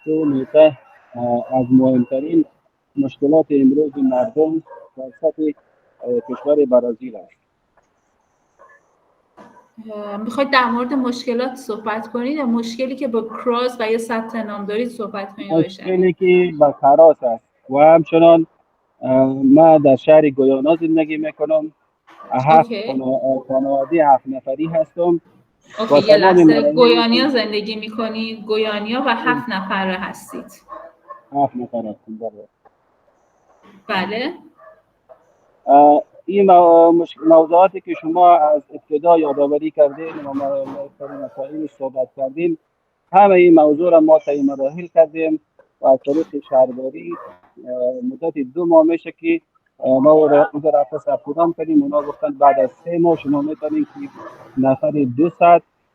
که نکته از مهمترین مشکلات امروز مردم در سطح کشور برازیل است. میخواید در مورد مشکلات صحبت کنید یا مشکلی که با کراس و یا ثبت نام دارید صحبت کنید آقای شریف؟ مشکلی که با کراس است و همچنان ما در شهر گویانا زندگی میکنم. خانواده 7 نفری هستم. اوکی یه لحظه. گویانیا زندگی میکنید؟ گویانیا و 7 نفره هستید؟ 7 نفر هستیم. بله. این موضوعاتی که شما از ابتدا یادآوری کردین و مسائل صحبت کردین، همه این موضوع را ما طی مراحل کردیم و از طریق شهرداری مدت 2 ماه میشه که ما اونجا رفته ثبت نام کردیم. اونا گفتن بعد از 3 ماه شما میتونین که نفر 200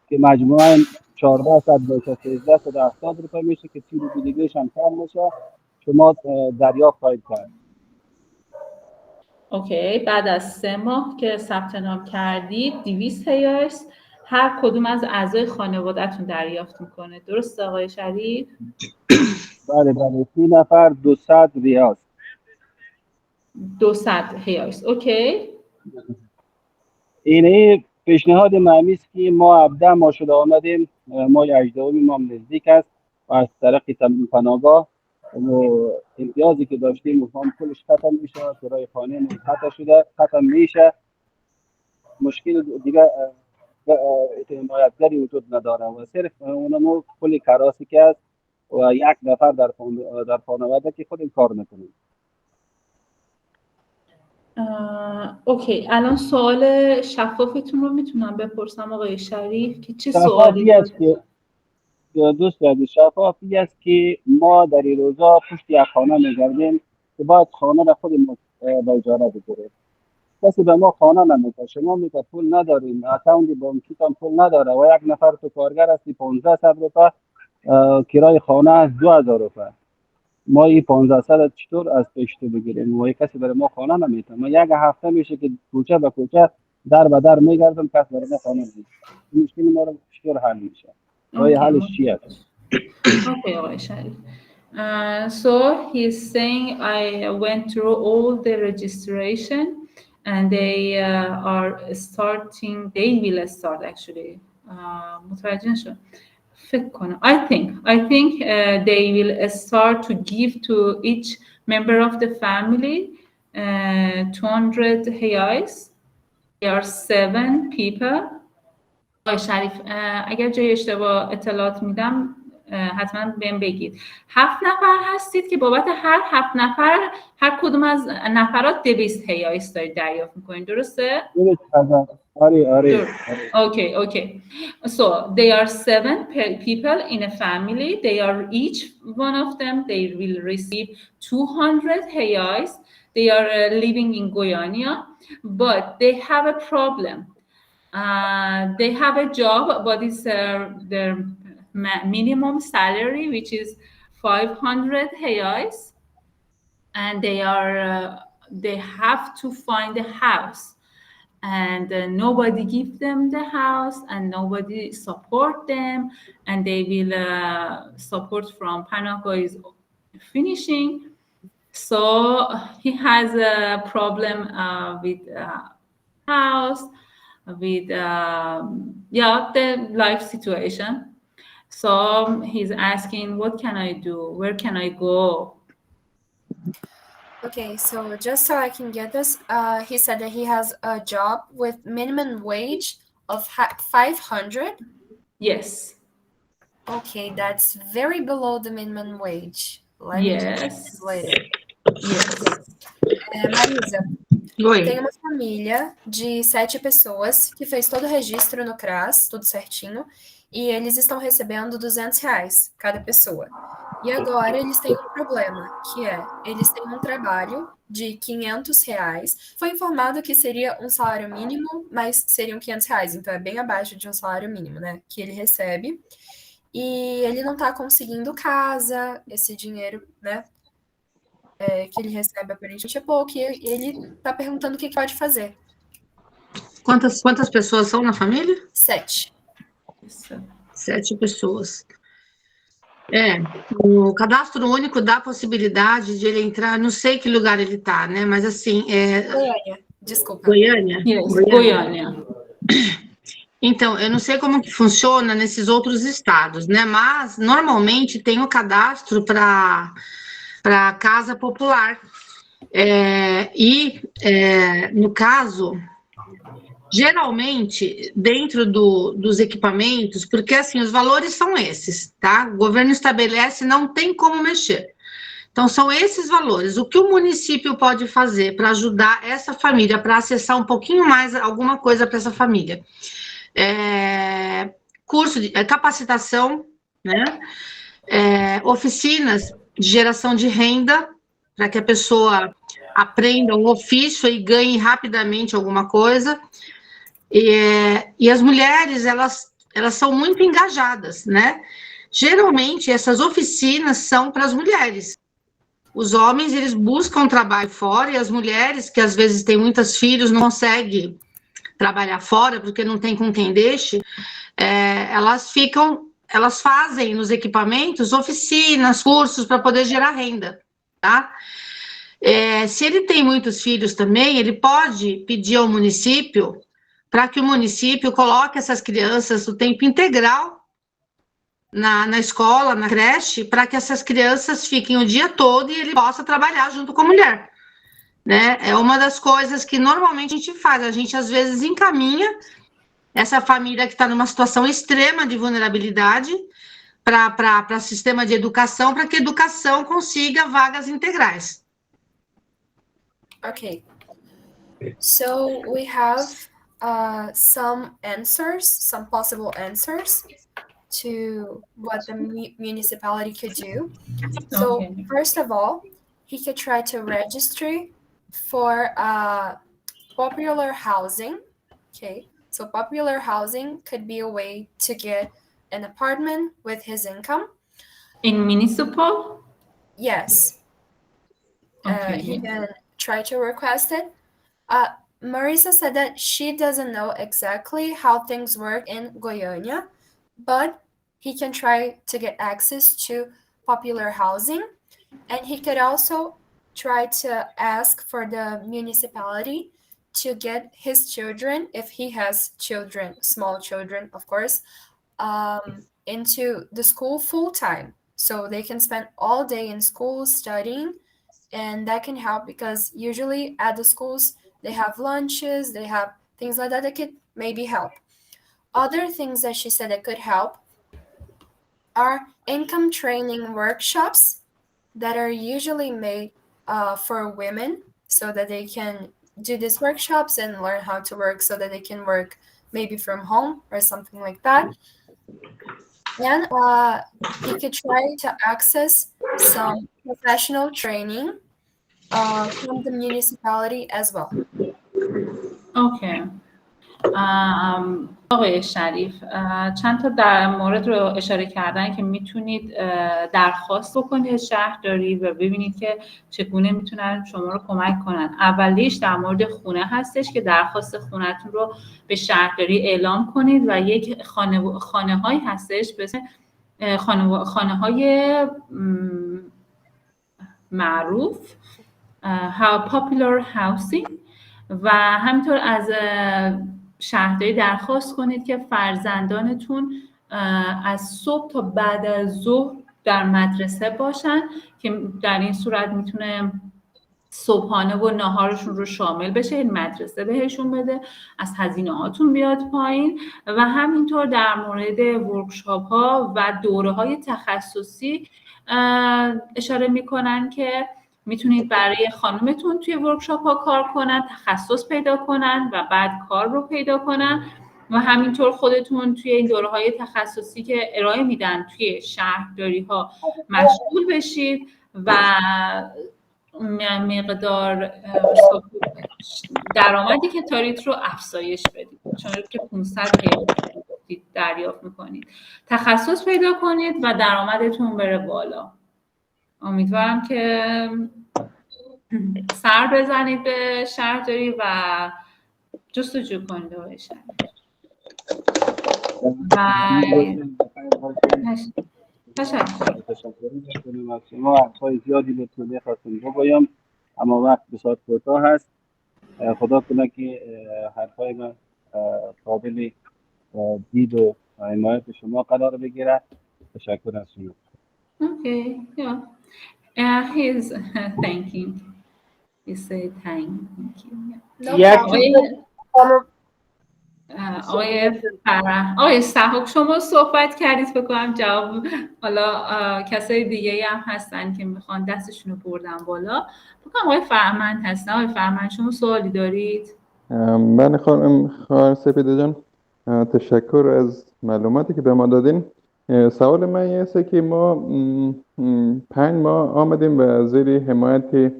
که مجموعاً 1400 باشه 1370 روپیه میشه که 30 روپیه دیگه‌ش هم کم میشه، شما دریافت خواهید کرد. اوکی بعد از 3 ماه که ثبت نام کردید 200 هیاس هر کدوم از اعضای خانواده‌تون دریافت میکنه. درست آقای شریف؟ بله 3 نفر 200 ریال. 200 هیاس. اوکی. اینه پیشنهاد معمی است که ما 17 ماه شده آمدیم، ما 18 ما نزدیک است و از طریق تامین پناهگاه امتیازی که داشتیم هم کلش ختم میشه، کرایه خانه ختم میشه. مشکل دیگه حمایتگری وجود نداره و صرف اونمو کلی کراسی که است و یک نفر در خانواده که خودم کار میکنیم. اوکی الان سوال شفافتون رو میتونم بپرسم آقای شریف که چه سوالی است که دوست عزیز شفافی است که ما در این روزا پشت یک خانه میگردیم که باید خانه را خودمون به اجاره بگیریم. کسی به ما خانه نمیده، شما میگه پول نداریم، اکاونت بانکی هم پول نداره و یک نفر تو کارگر هستی 1500 روپیه کرای خانه از 2000 روپیه. ما این 1500 چطور از پیش تو بگیریم و کسی برای ما خانه نمیده؟ ما یک هفته میشه که کوچه به کوچه در به در میگردم کس برای ما خانه نمیده. این مشکل ما رو چطور حل میشه؟ راه حلش چی است؟ Okay, آقای شریف. So he's saying I went through all the registration and they will start actually. متوجه نشدم. فکر کنم. I think they will start to give to each member of the family 200 reais. There are 7 people. آقای شریف اگر جای اشتباه اطلاعات میدم حتما بهم بگید. 7 نفر هستید که بابت هر 7 نفر هر کدوم از نفرات 200 هیاس دارید دریافت میکنید. درسته؟ آره. Okay. So they are 7 people in a family. They are each one of them they will receive 200 reais. They are living in Guyana, but they have a problem. They have a job, but it's their minimum salary, which is 500 reais, and they have to find a house. And nobody give them the house and nobody support them, and they will support from Panago is finishing. So he has a problem with house, with the life situation. So he's asking, what can I do? Where can I go? Okay, so just so I can get this, he said that he has a job with minimum wage of 500. Yes. Okay, that's very below the minimum wage. Yes. Marisa, Oi. Tem uma família de 7 pessoas que fez todo o registro no CRAS, tudo certinho, e eles estão recebendo R$ 200 cada pessoa. E agora eles têm um problema, que é, eles têm um trabalho de R$ 500. Foi informado que seria um salário mínimo, mas seriam R$ 500, então é bem abaixo de um salário mínimo, né, que ele recebe. E ele não tá conseguindo casa, esse dinheiro, né, que ele recebe aparentemente é pouco, e ele tá perguntando o que pode fazer. Quantas pessoas são na família? 7. 7 pessoas. O cadastro único dá a possibilidade de ele entrar, não sei que lugar ele está, né? Mas assim, Goiânia, desculpa. Goiânia? Yes, Goiânia. Então, eu não sei como que funciona nesses outros estados, né? Mas normalmente tem o cadastro para casa popular. No caso, geralmente, dentro dos equipamentos, porque assim, os valores são esses, tá? O governo estabelece, não tem como mexer. Então, são esses valores. O que o município pode fazer para ajudar essa família, para acessar um pouquinho mais alguma coisa para essa família? Curso de capacitação, né? Oficinas de geração de renda, para que a pessoa aprenda um ofício e ganhe rapidamente alguma coisa. E as mulheres, elas são muito engajadas, né? Geralmente, essas oficinas são para as mulheres. Os homens, eles buscam trabalho fora, e as mulheres, que às vezes têm muitos filhos, não conseguem trabalhar fora, porque não tem com quem deixe, elas fazem nos equipamentos oficinas, cursos para poder gerar renda, tá? Se ele tem muitos filhos também, ele pode pedir ao município para que o município coloque essas crianças o tempo integral na escola, na creche, para que essas crianças fiquem o dia todo e ele possa trabalhar junto com a mulher, né? É uma das coisas que normalmente a gente faz, a gente às vezes encaminha essa família que está numa situação extrema de vulnerabilidade para sistema de educação, para que a educação consiga vagas integrais. Okay. So we have some possible answers to what the municipality could do. So first of all, he could try to register for popular housing. Okay, so popular housing could be a way to get an apartment with his income. In municipal? Yes. He can try to request it. Marisa said that she doesn't know exactly how things work in Goiânia, but he can try to get access to popular housing, and he could also try to ask for the municipality to get his children, if he has children, small children, of course, into the school full-time, so they can spend all day in school studying, and that can help because usually at the schools they have lunches, they have things like that could maybe help. Other things that she said that could help are income training workshops that are usually made for women, so that they can do these workshops and learn how to work, so that they can work maybe from home or something like that. And he could try to access some professional training from the municipality as well. Okay. آقای شریف چند تا در مورد رو اشاره کردن که میتونید درخواست بکنید شهرداری و ببینید که چگونه میتونن شما رو کمک کنن. اولیش در مورد خونه هستش که درخواست خونه‌تون رو به شهرداری اعلام کنید و یک خانه هایی هستش به اسم خانه های معروف popular housing و همینطور از شهرداری درخواست کنید که فرزندانتون از صبح تا بعد از ظهر در مدرسه باشن که در این صورت میتونه صبحانه و ناهارشون رو شامل بشه، این مدرسه بهشون بده، از هزینه هاتون بیاد پایین و همینطور در مورد ورکشاپ ها و دوره های تخصصی اشاره میکنن که میتونید برای خانومتون توی ورکشاپ ها کار کنن، تخصص پیدا کنن و بعد کار رو پیدا کنن و همینطور خودتون توی این دوره‌های تخصصی که ارائه میدن توی شهرداری ها مشغول بشید و مقدار درآمدی که دارید رو افزایش بدید، چون که 500 دریافت میکنید. تخصص پیدا کنید و درآمدتون بره بالا. امیدوارم که سر بزنید به شهرداری و جستجو کنید و تشکر می‌کنم از شما. حرفای زیادی بهتون خواستم بگویم اما وقت بسیار کوتاه هست. خدا کنه که حرفای من قابل دید و حمایت شما قرار بگیره. تشکر از شما. Okay, yeah. He's thanking. He said thank you. آقای فرح، آقای سحاق شما صحبت کردید بکنم جواب، حالا کسای دیگه هم هستن که میخوان دستشون رو بردن بالا. بکنم آقای فرهمند هستن. آقای فرهمند شما سوالی دارید؟ من خواهر سپیده جان تشکر از معلوماتی که به ما دادین. سوال من این است که ما 5 ماه آمدیم و زیر حمایت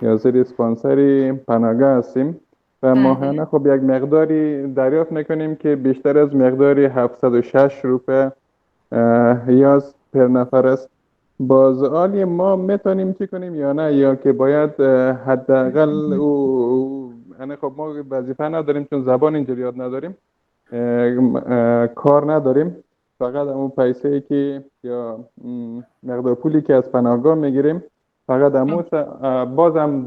یا زیر اسپانسری پناهگاه هستیم و ماهانه خب یک مقداری دریافت میکنیم که بیشتر از مقدار 706 روپه ریاض پر نفر است. باز آلی ما میتونیم چی کنیم یا نه، یا که باید حداقل یعنی خب ما وظیفه نداریم چون زبان اینجوری یاد نداریم، کار نداریم، فقط اون پیسه‌ای که یا مقدار پولی که از پناهگاه میگیریم فقط اموت بازم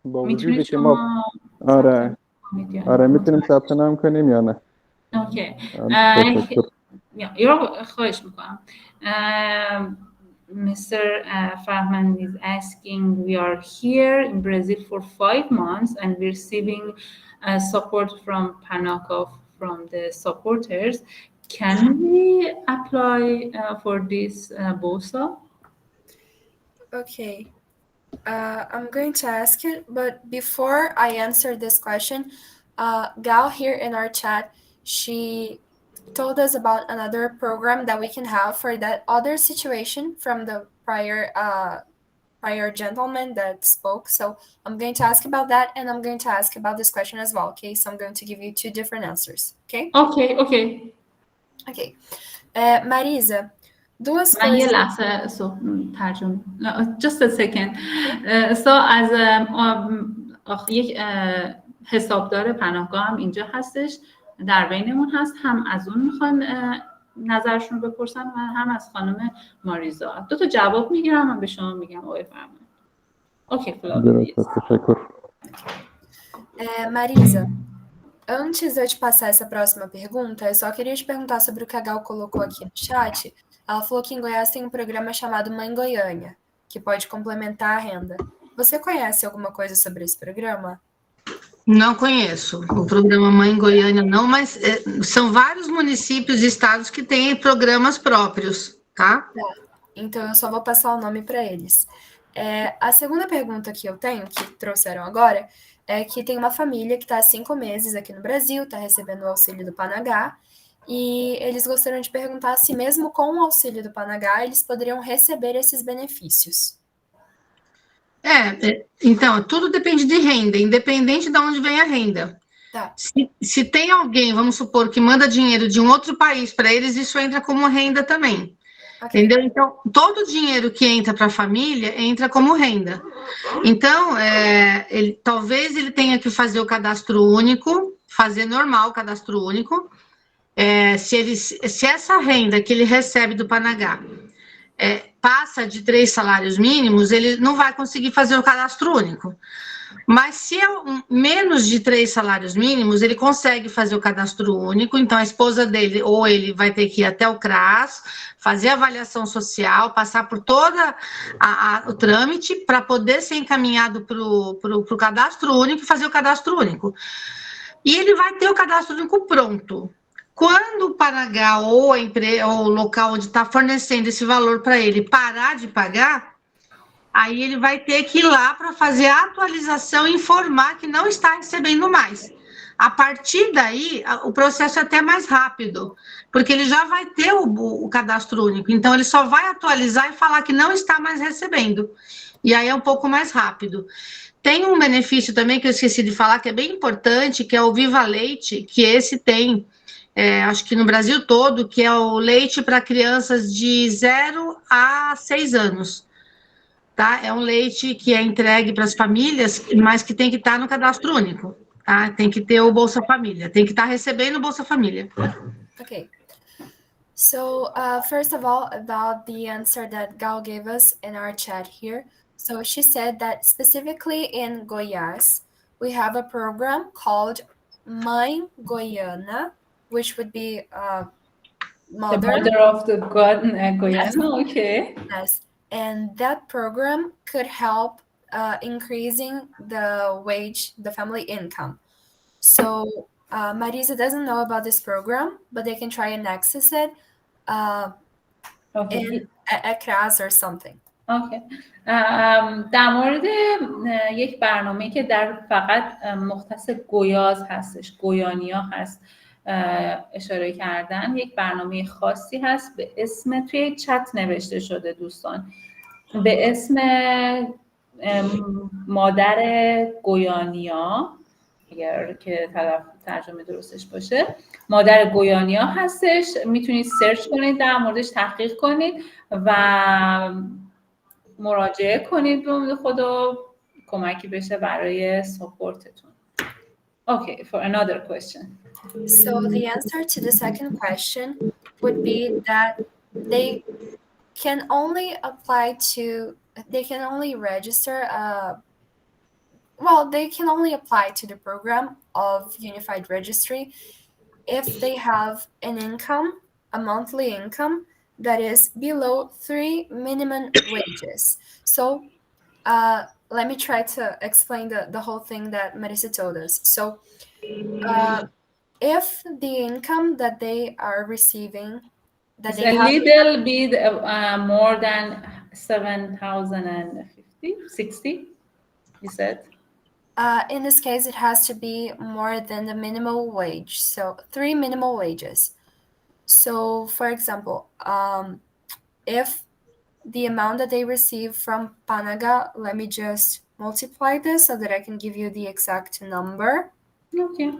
با وجودی که ما آره میتونیم ثبت نام کنیم یا نه؟ اوکی. خواهش میکنم. Mr. Fahman is asking, we are here in Brazil for 5 months and we're receiving support from Panaka from the supporters. Can we apply for this BOSA? Okay. I'm going to ask it, but before I answer this question, Gal here in our chat, she told us about another program that we can have for that other situation from the prior gentleman that spoke. So I'm going to ask about that, and I'm going to ask about this question as well. Okay, so I'm going to give you 2 different answers. Okay. Okay. Marisa, duas من یه coisas. لحظه ترجمه. Just a second. So از یک حسابدار پناهگاه هم اینجا هستش، در بینمون هست، هم از اون میخوان نظرشون رو بپرسن و هم از خانم ماریزا. 2 تا جواب میگیرم و به شما میگم آقای فرمان. اوکی، تشکر. Marisa, antes de eu te passar essa próxima pergunta, eu só queria te perguntar sobre o que a Gal colocou aqui no chat. Ela falou que em Goiás tem um programa chamado Mãe Goiânia, que pode complementar a renda. Você conhece alguma coisa sobre esse programa? Não conheço o programa Mãe Goiânia, não, mas são vários municípios e estados que têm programas próprios, tá? Então eu só vou passar o nome para eles. A segunda pergunta que eu tenho, que trouxeram agora, é que tem uma família que está há 5 meses aqui no Brasil, está recebendo o auxílio do Panagá, e eles gostariam de perguntar se mesmo com o auxílio do Panagá, eles poderiam receber esses benefícios. Então, tudo depende de renda, independente de onde vem a renda. Tá. Se tem alguém, vamos supor, que manda dinheiro de um outro país para eles, isso entra como renda também. Okay. Entendeu? Então, todo o dinheiro que entra para a família entra como renda. Então, talvez ele tenha que fazer o cadastro único, fazer normal o cadastro único. Se essa renda que ele recebe do Panagá passa de 3 salários mínimos, ele não vai conseguir fazer o cadastro único. Mas se é menos de 3 salários mínimos, ele consegue fazer o cadastro único. Então, a esposa dele, ou ele vai ter que ir até o CRAS, fazer a avaliação social, passar por todo o trâmite para poder ser encaminhado para o cadastro único e fazer o cadastro único. E ele vai ter o cadastro único pronto. Quando o Panagá ou o local onde está fornecendo esse valor para ele parar de pagar, aí ele vai ter que ir lá para fazer a atualização e informar que não está recebendo mais. A partir daí, o processo é até mais rápido, porque ele já vai ter o cadastro único, então ele só vai atualizar e falar que não está mais recebendo, e aí é um pouco mais rápido. Tem um benefício também que eu esqueci de falar, que é bem importante, que é o Viva Leite, que esse tem, acho que no Brasil todo, que é o leite para crianças de 0 a 6 anos. Tá? É um leite que é entregue para as famílias, mas que tem que estar no cadastro único. Tá? Tem que ter o Bolsa Família, tem que estar recebendo o Bolsa Família. Okay. So first of all, about the answer that Gal gave us in our chat here. So she said that specifically in Goiás, we have a program called Mãe Goiana, which would be mother. The mother of the God Goiana, okay. Yes, and that program could help increasing the family income. So Marisa doesn't know about this program, but they can try and access it at CRAS or something. اوکی. در مورد یک برنامه که در فقط مختص گویاز هستش، گویانیا هست، اشاره کردن، یک برنامه خاصی هست به اسم، توی چت نوشته شده دوستان، به اسم مادر گویانیا، اگر که ترجمه درستش باشه، مادر گویانیا هستش. میتونید سرچ کنید، در موردش تحقیق کنید و مراجعه کنید به امید خدا کمکی بشه برای ساپورتتون. Okay, for another question. So the answer to the second question would be that they can only register they can only apply to the program of Unified Registry if they have an income, a monthly income, that is below 3 minimum wages. So let me try to explain the whole thing that Marisa told us. So if the income that they are receiving, that they have, little bit more than 7,050, 60, you said? In this case, it has to be more than the minimum wage. So 3 minimum wages. So, for example, if the amount that they receive from Panaga, let me just multiply this so that I can give you the exact number. Okay.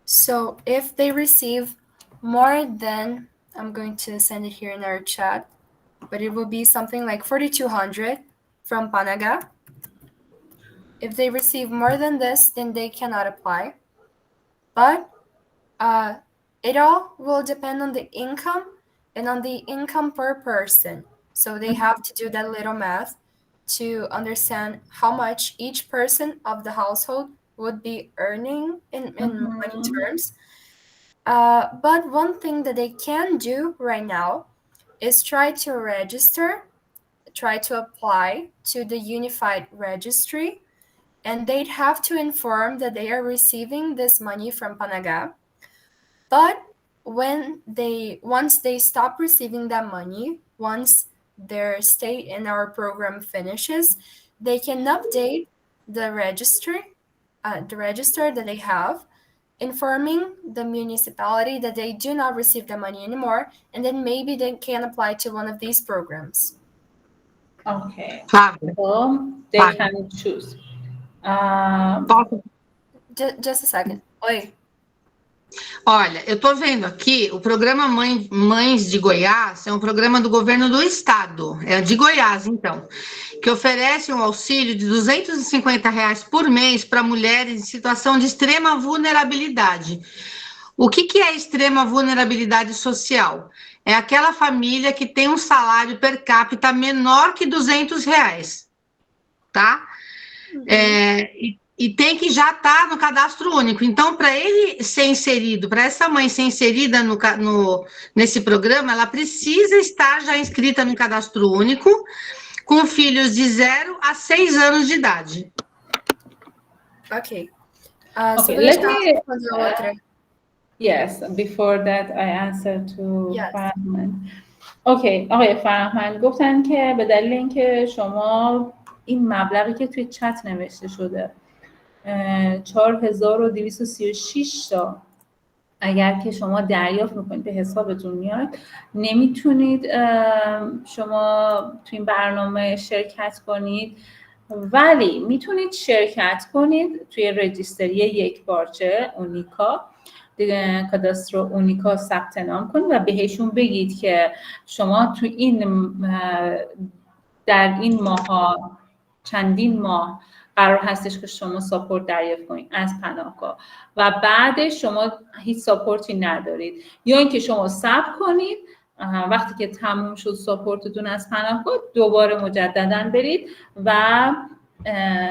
So if they receive more than, I'm going to send it here in our chat, but it will be something like 4,200 from Panaga. If they receive more than this, then they cannot apply. But it all will depend on the income and on the income per person. So they have to do that little math to understand how much each person of the household would be earning in money terms. But one thing that they can do right now is try to apply to the Unified Registry, and they'd have to inform that they are receiving this money from Panaga. But once they stop receiving that money, once their stay in our program finishes, they can update the register that they have, informing the municipality that they do not receive the money anymore, and then maybe they can apply to one of these programs. Okay. So they can choose. Just a second. Oi. Olha, eu estou vendo aqui, o programa Mães de Goiás é um programa do governo do estado, é de Goiás, então, que oferece um auxílio de R$250 por mês para mulheres em situação de extrema vulnerabilidade. O que é extrema vulnerabilidade social? É aquela família que tem um salário per capita menor que R$200, tá? E tem que já estar no cadastro único. Então, para ele ser inserido, para essa mãe ser inserida nesse programa, ela precisa estar já inscrita no cadastro único, com filhos de 0 a 6 anos de idade. Ok. Okay, let me Yes, before that I answered to Yes. فرهمند. اوکی آقای فرهمند گفتن که به دلیل اینکه شما این مبلغی که توی چت نوشته شده 4236 تا اگر که شما دریافت میکنید به حسابتون میاد، نمیتونید شما توی این برنامه شرکت کنید، ولی میتونید شرکت کنید توی رجیستری یک بارچه اونیکا، کاداسترو اونیکا ثبت نام کنید و بهشون بگید که شما تو این در این ماه چندین ماه قرار هستش که شما ساپورت دریافت کنید از پناهگاه و بعدش شما هیچ ساپورتی ندارید، یا اینکه شما صبر کنید وقتی که تموم شد ساپورتتون از پناهگاه دوباره مجددا برید و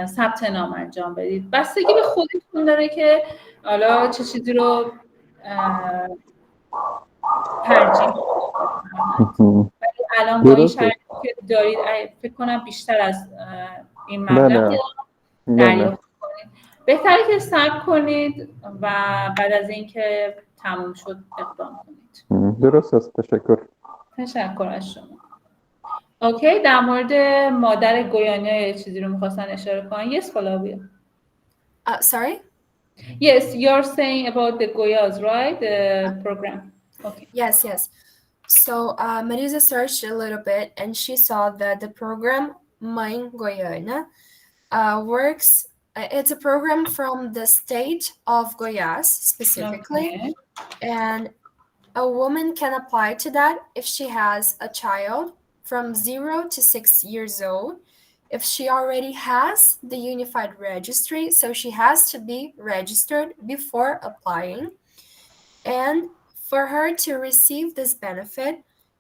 ثبت نام انجام بدید. بستگی به خودتون داره که حالا چه چیزی رو ترجیح بدید. الان با این شرایطی که دارید فکر کنم بیشتر از این مبلغ دریافت کنید. بهتره که صبر کنید و بعد از اینکه تموم شد اقدام کنید. درست است. تشکر از شما. اوکی، در مورد مادر گویانیا یه چیزی رو می‌خواستن اشاره کنن. Yes, Flavia. Sorry? Yes, you're saying about the Goyas, right? The program. Okay. Yes. So Marisa searched a little bit and she saw that the program Mãe Goiânia works. It's a program from the state of Goiás specifically, okay. And a woman can apply to that if she has a child from 0 to 6 years old. If she already has the unified registry, so she has to be registered before applying. And for her to receive this benefit,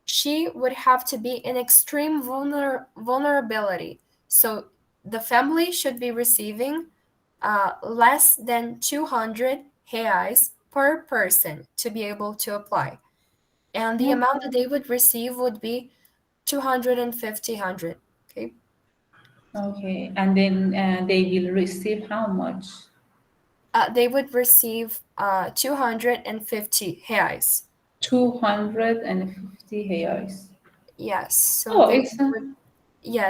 she would have to be in extreme vulnerability. So the family should be receiving less than 200 reais per person to be able to apply. And the amount that they would receive would be 250. Okay, and then they will receive how much? They would receive 250 reais. 250 reais. Yes. So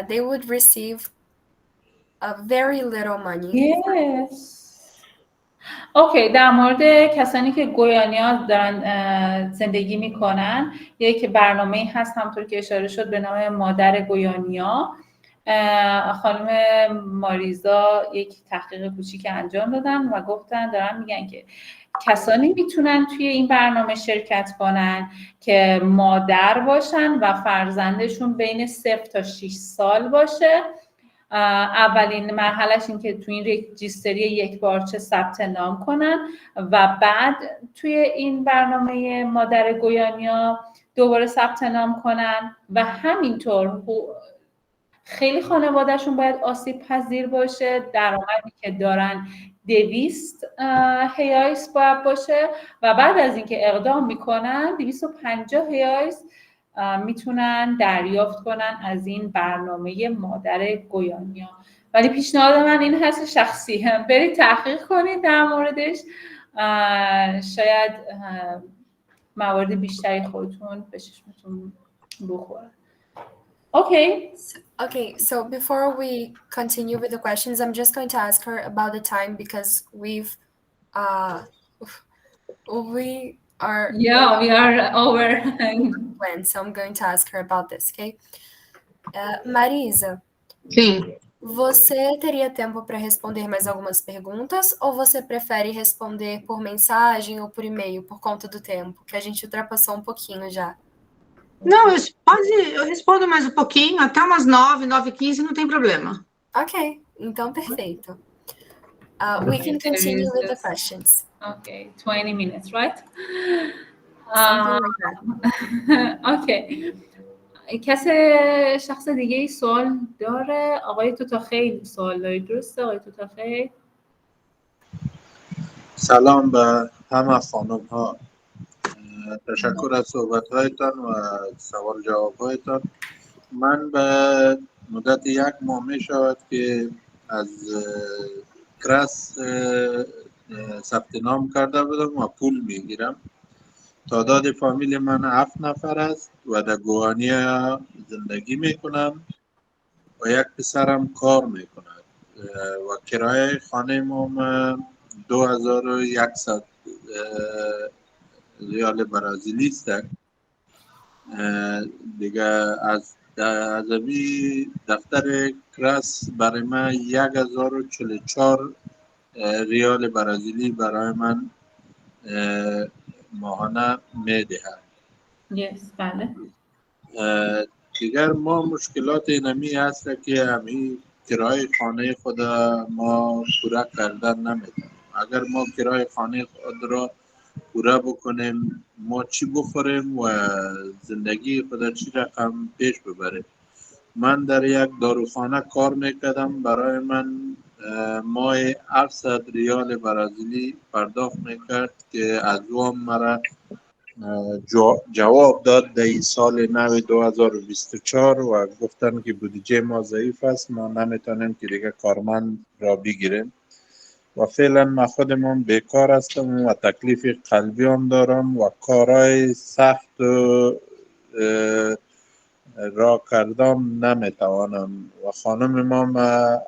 they would receive a very little money. Yes. اوکی، در مورد کسانی که گویانیا دارن زندگی میکنن، یک برنامه هست همونطور که اشاره شد به نام مادر گویانیا. خانم ماریزا یک تحقیق کوچیک انجام دادن و گفتن دارن میگن که کسانی میتونن توی این برنامه شرکت کنن که مادر باشن و فرزندشون بین 0 تا 6 سال باشه. اولین مرحلهش این که توی این رجیستری یک بارچه ثبت نام کنن و بعد توی این برنامه مادر گویانیا دوباره ثبت نام کنن و همینطور خیلی خانوادهشون باید آسیب پذیر باشه. درآمدی که دارن 200 هیایس باید باشه و بعد از اینکه اقدام میکنن 250 هیایس میتونن دریافت کنن از این برنامه مادر گویانیا. ولی پیشنهاد من این هست شخصی، برید تحقیق کنید در موردش، شاید موارد بیشتری خودتون به چشمتون بخوره. Okay, so before we continue with the questions, I'm just going to ask her about the time because we are over when, so I'm going to ask her about this, okay? Marisa. Sim. Você teria tempo para responder mais algumas perguntas ou você prefere responder por mensagem ou por e-mail por conta do tempo, que a gente ultrapassou um pouquinho já? Não, eu respondo mais um pouquinho, até umas 9, 9h15, não tem problema. Ok, então perfeito. We can continue with the questions. Okay, 20 minutes, right? Something like that. Okay. کسی شخص دیگه ای سوال داره؟ آقای توتاخیل سوال دارید، درسته آقای توتاخیل؟ سلام به همه خانم ها، تشکر از صحبت هایتان و سوال جواب هایتان. من به مدت 1 ماه می شود که از کرس ثبت نام کرده بودم و پول میگیرم. تعداد فامیل من 7 نفر است و در گوانیا زندگی میکنم و یک پسرم کار میکند و کرایه خانه ما 2100 ریال برازیلی است. دیگه از دفتر کراس برای من 1044 ریال برازیلی برای من ماهانه میدهد. بله. دیگر ما مشکلات اینمی هست که همین کرایه خانه خود ما پورا کردن نمیتونیم. اگر ما کرایه خانه خود را پورا بکنیم ما چی بخوریم و زندگی خود چی رقم پیش ببریم. من در یک داروخانه کار میکردم، برای من ماه 700 ریال برازیلی پرداخت میکرد که از وام مرا جواب داد در سال نو 2024 و گفتن که بودجه ما ضعیف است، ما نمیتونیم که دیگه کارمند را بگیریم و فعلا من خودمون بیکار هستم و تکلیف قلبی هم دارم و کارهای سخت و را کردم نمیتوانم و خانم ما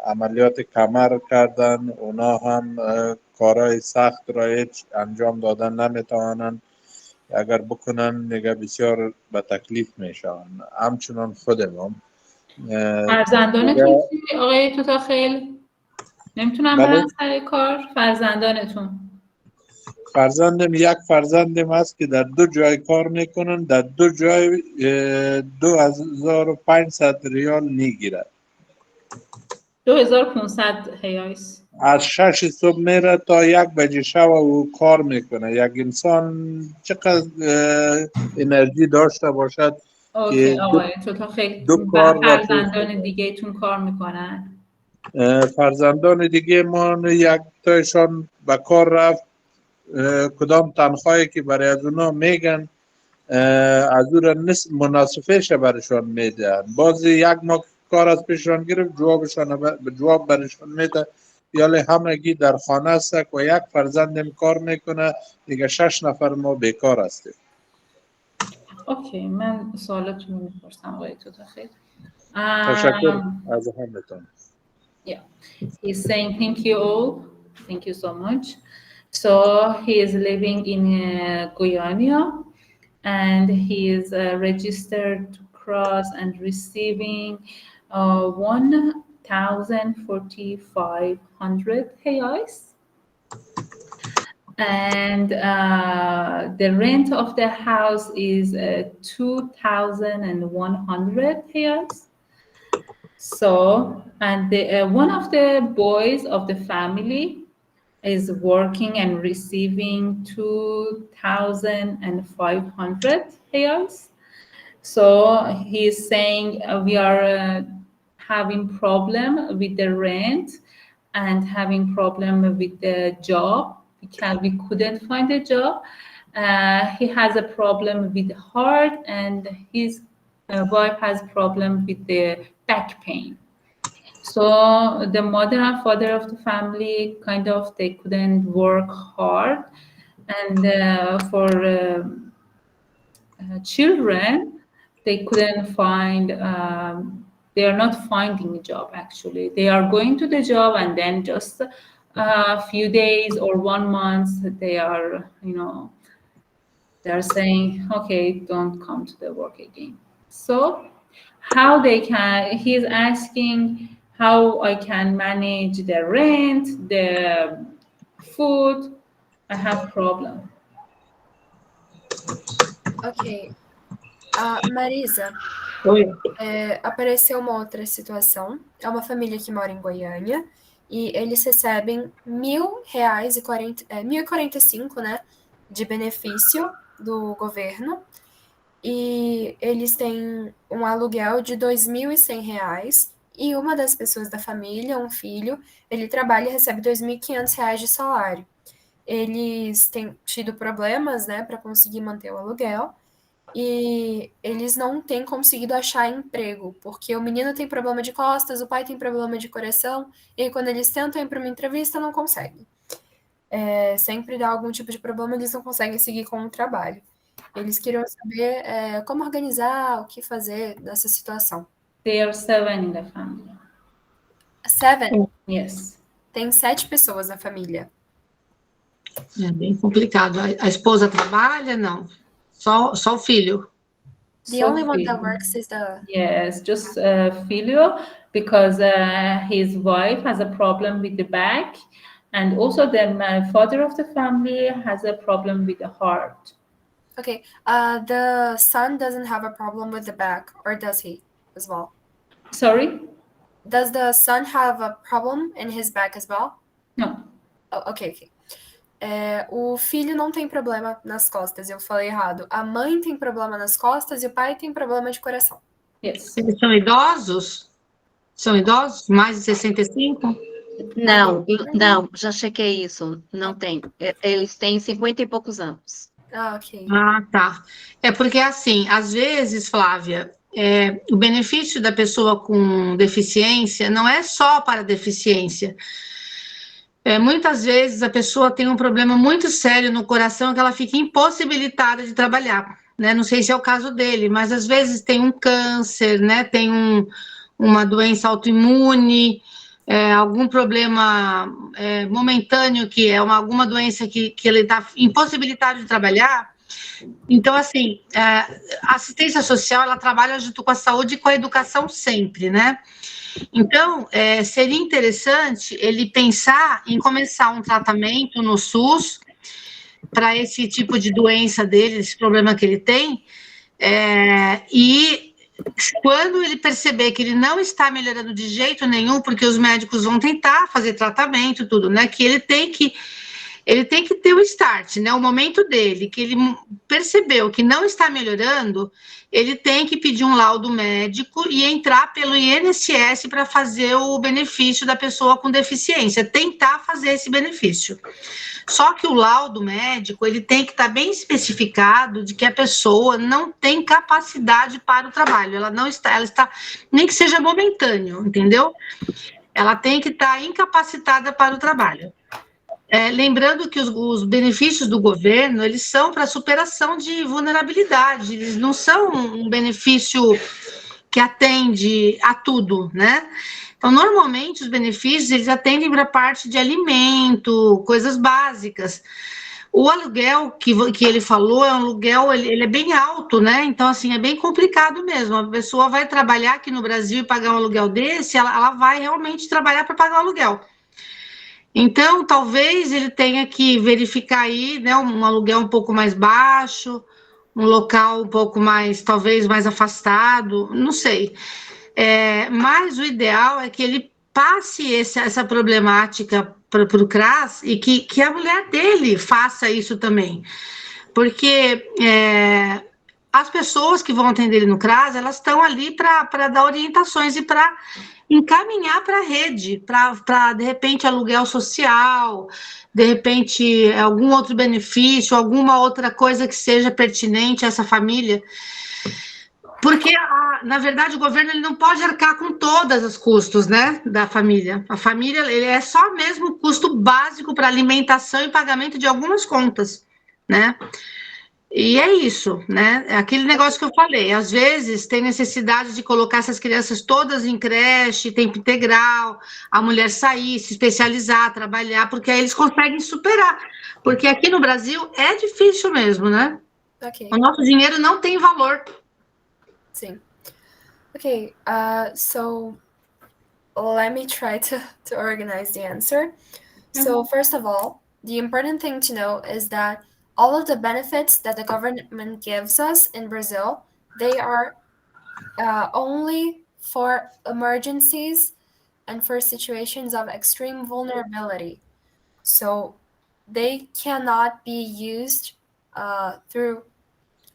عملیات کمر کردن، اونا هم کارهای سخت را هیچ انجام دادن نمیتوانند، اگر بکنن دیگه بسیار به تکلیف میشن. همچنان خودم فرزندانتون چی آقای توتاخیل؟ نمیتونم برن سر کار؟ فرزندانتون؟ فرزندم یک فرزندم هست که در 2 جای کار میکنن، در 2 جای 2500 ریال میگیرد. 2500 هیایس. از 6 صبح میره تا 1 بجه شب و کار میکنه. یک انسان چقدر انرژی داشته باشد که آقای توتاخیل فرزندان دیگه تون کار میکنن؟ فرزندان دیگه ما یک تایشان به کار رفت، کدام تنخواهی که برای از اونا میگن از او را مناسفش برشان میدن. بعضی یک ماه کار از پیششان گرفت، جواب برشان میده یالی همگی در خانه است و یک فرزندم کار میکنه، دیگه 6 نفر ما بیکار هستیم. اوکی، من سوالتون رو میپرسم آقای توتاخیل. تشکر از همتون. Yeah, he's saying thank you all. Thank you so much. So he is living in Guyana and he is registered to cross and receiving 1,400 reais. And the rent of the house is 2,100 reais. So, and one of the boys of the family is working and receiving 2,500 reais. So he's saying we are having problem with the rent and having problem with the job because we couldn't find a job. He has a problem with heart and his wife has problem with the back pain. So the mother and father of the family they couldn't work hard, and for children they couldn't find. They are not finding a job. Actually, they are going to the job and then just a few days or 1 month they are, they are saying, okay, don't come to the work again. So how they can, he's asking how I can manage the rent, the food. I have problem. Ok. Marisa, apareceu uma outra situação. É uma família que mora em Goiânia e eles recebem R$ 1.045, né, de benefício do governo. E eles têm um aluguel de R$ 2.100 e uma das pessoas da família, um filho, ele trabalha e recebe R$ 2.500 de salário. Eles têm tido problemas, né, para conseguir manter o aluguel e eles não têm conseguido achar emprego, porque o menino tem problema de costas, o pai tem problema de coração, e aí, quando eles tentam ir para uma entrevista, não conseguem. sempre dá algum tipo de problema, eles não conseguem seguir com o trabalho. Eles queriam saber como organizar, o que fazer nessa situação. They are 7 in the family. 7? Yes. Tem 7 pessoas na família. É bem complicado. A esposa trabalha? Não. Só o filho. The only one that works is the... Yes, just Filio, because his wife has a problem with the back, and also the father of the family has a problem with the heart. Okay, the son doesn't have a problem with the back, or does he as well? Sorry? Does the son have a problem in his back as well? No. Oh, ok. O filho não tem problema nas costas, eu falei errado. A mãe tem problema nas costas e o pai tem problema de coração. Yes. Eles são idosos? São idosos? Mais de 65? Não, já chequei isso. Não tem. Eles têm 50 e poucos anos. Ah, ok. Ah, tá. É porque, assim, às vezes, Flávia, o benefício da pessoa com deficiência não é só para deficiência. Muitas vezes a pessoa tem um problema muito sério no coração que ela fica impossibilitada de trabalhar, né? Não sei se é o caso dele, mas às vezes tem um câncer, né? Tem uma doença autoimune, algum problema momentâneo, que é alguma doença que ele está impossibilitado de trabalhar. Então, assim, a assistência social, ela trabalha junto com a saúde e com a educação sempre, né? Então, seria interessante ele pensar em começar um tratamento no SUS para esse tipo de doença dele, esse problema que ele tem, e quando ele perceber que ele não está melhorando de jeito nenhum, porque os médicos vão tentar fazer tratamento, tudo, né? Que ele tem que ter o start, né? O momento dele, que ele percebeu que não está melhorando, ele tem que pedir um laudo médico e entrar pelo INSS para fazer o benefício da pessoa com deficiência, tentar fazer esse benefício. Só que o laudo médico, ele tem que estar bem especificado de que a pessoa não tem capacidade para o trabalho, ela está, nem que seja momentâneo, entendeu? Ela tem que estar incapacitada para o trabalho. Lembrando que os benefícios do governo, eles são para superação de vulnerabilidade, eles não são um benefício que atende a tudo, né? Então, normalmente, os benefícios, eles atendem para a parte de alimento, coisas básicas. O aluguel que ele falou é um aluguel, ele é bem alto, né? Então, assim, é bem complicado mesmo. A pessoa vai trabalhar aqui no Brasil e pagar um aluguel desse, ela vai realmente trabalhar para pagar o aluguel. Então, talvez ele tenha que verificar aí, né, um aluguel um pouco mais baixo, um local um pouco mais, talvez mais afastado, não sei. Mas o ideal é que ele passe essa problemática para o CRAS e que a mulher dele faça isso também. Porque as pessoas que vão atender ele no CRAS, elas estão ali para dar orientações e para encaminhar para a rede, para, de repente, aluguel social, de repente, algum outro benefício, alguma outra coisa que seja pertinente a essa família. Porque, na verdade, o governo ele não pode arcar com todos os custos, né, da família. A família ele é só mesmo o custo básico para alimentação e pagamento de algumas contas, né? E é isso, né? É aquele negócio que eu falei. Às vezes tem necessidade de colocar essas crianças todas em creche, tempo integral, a mulher sair, se especializar, trabalhar, porque aí eles conseguem superar. Porque aqui no Brasil é difícil mesmo, né? Okay. O nosso dinheiro não tem valor. Sim. Okay, so let me try to organize the answer. So first of all, the important thing to know is that all of the benefits that the government gives us in Brazil, they are only for emergencies and for situations of extreme vulnerability. So they cannot be used through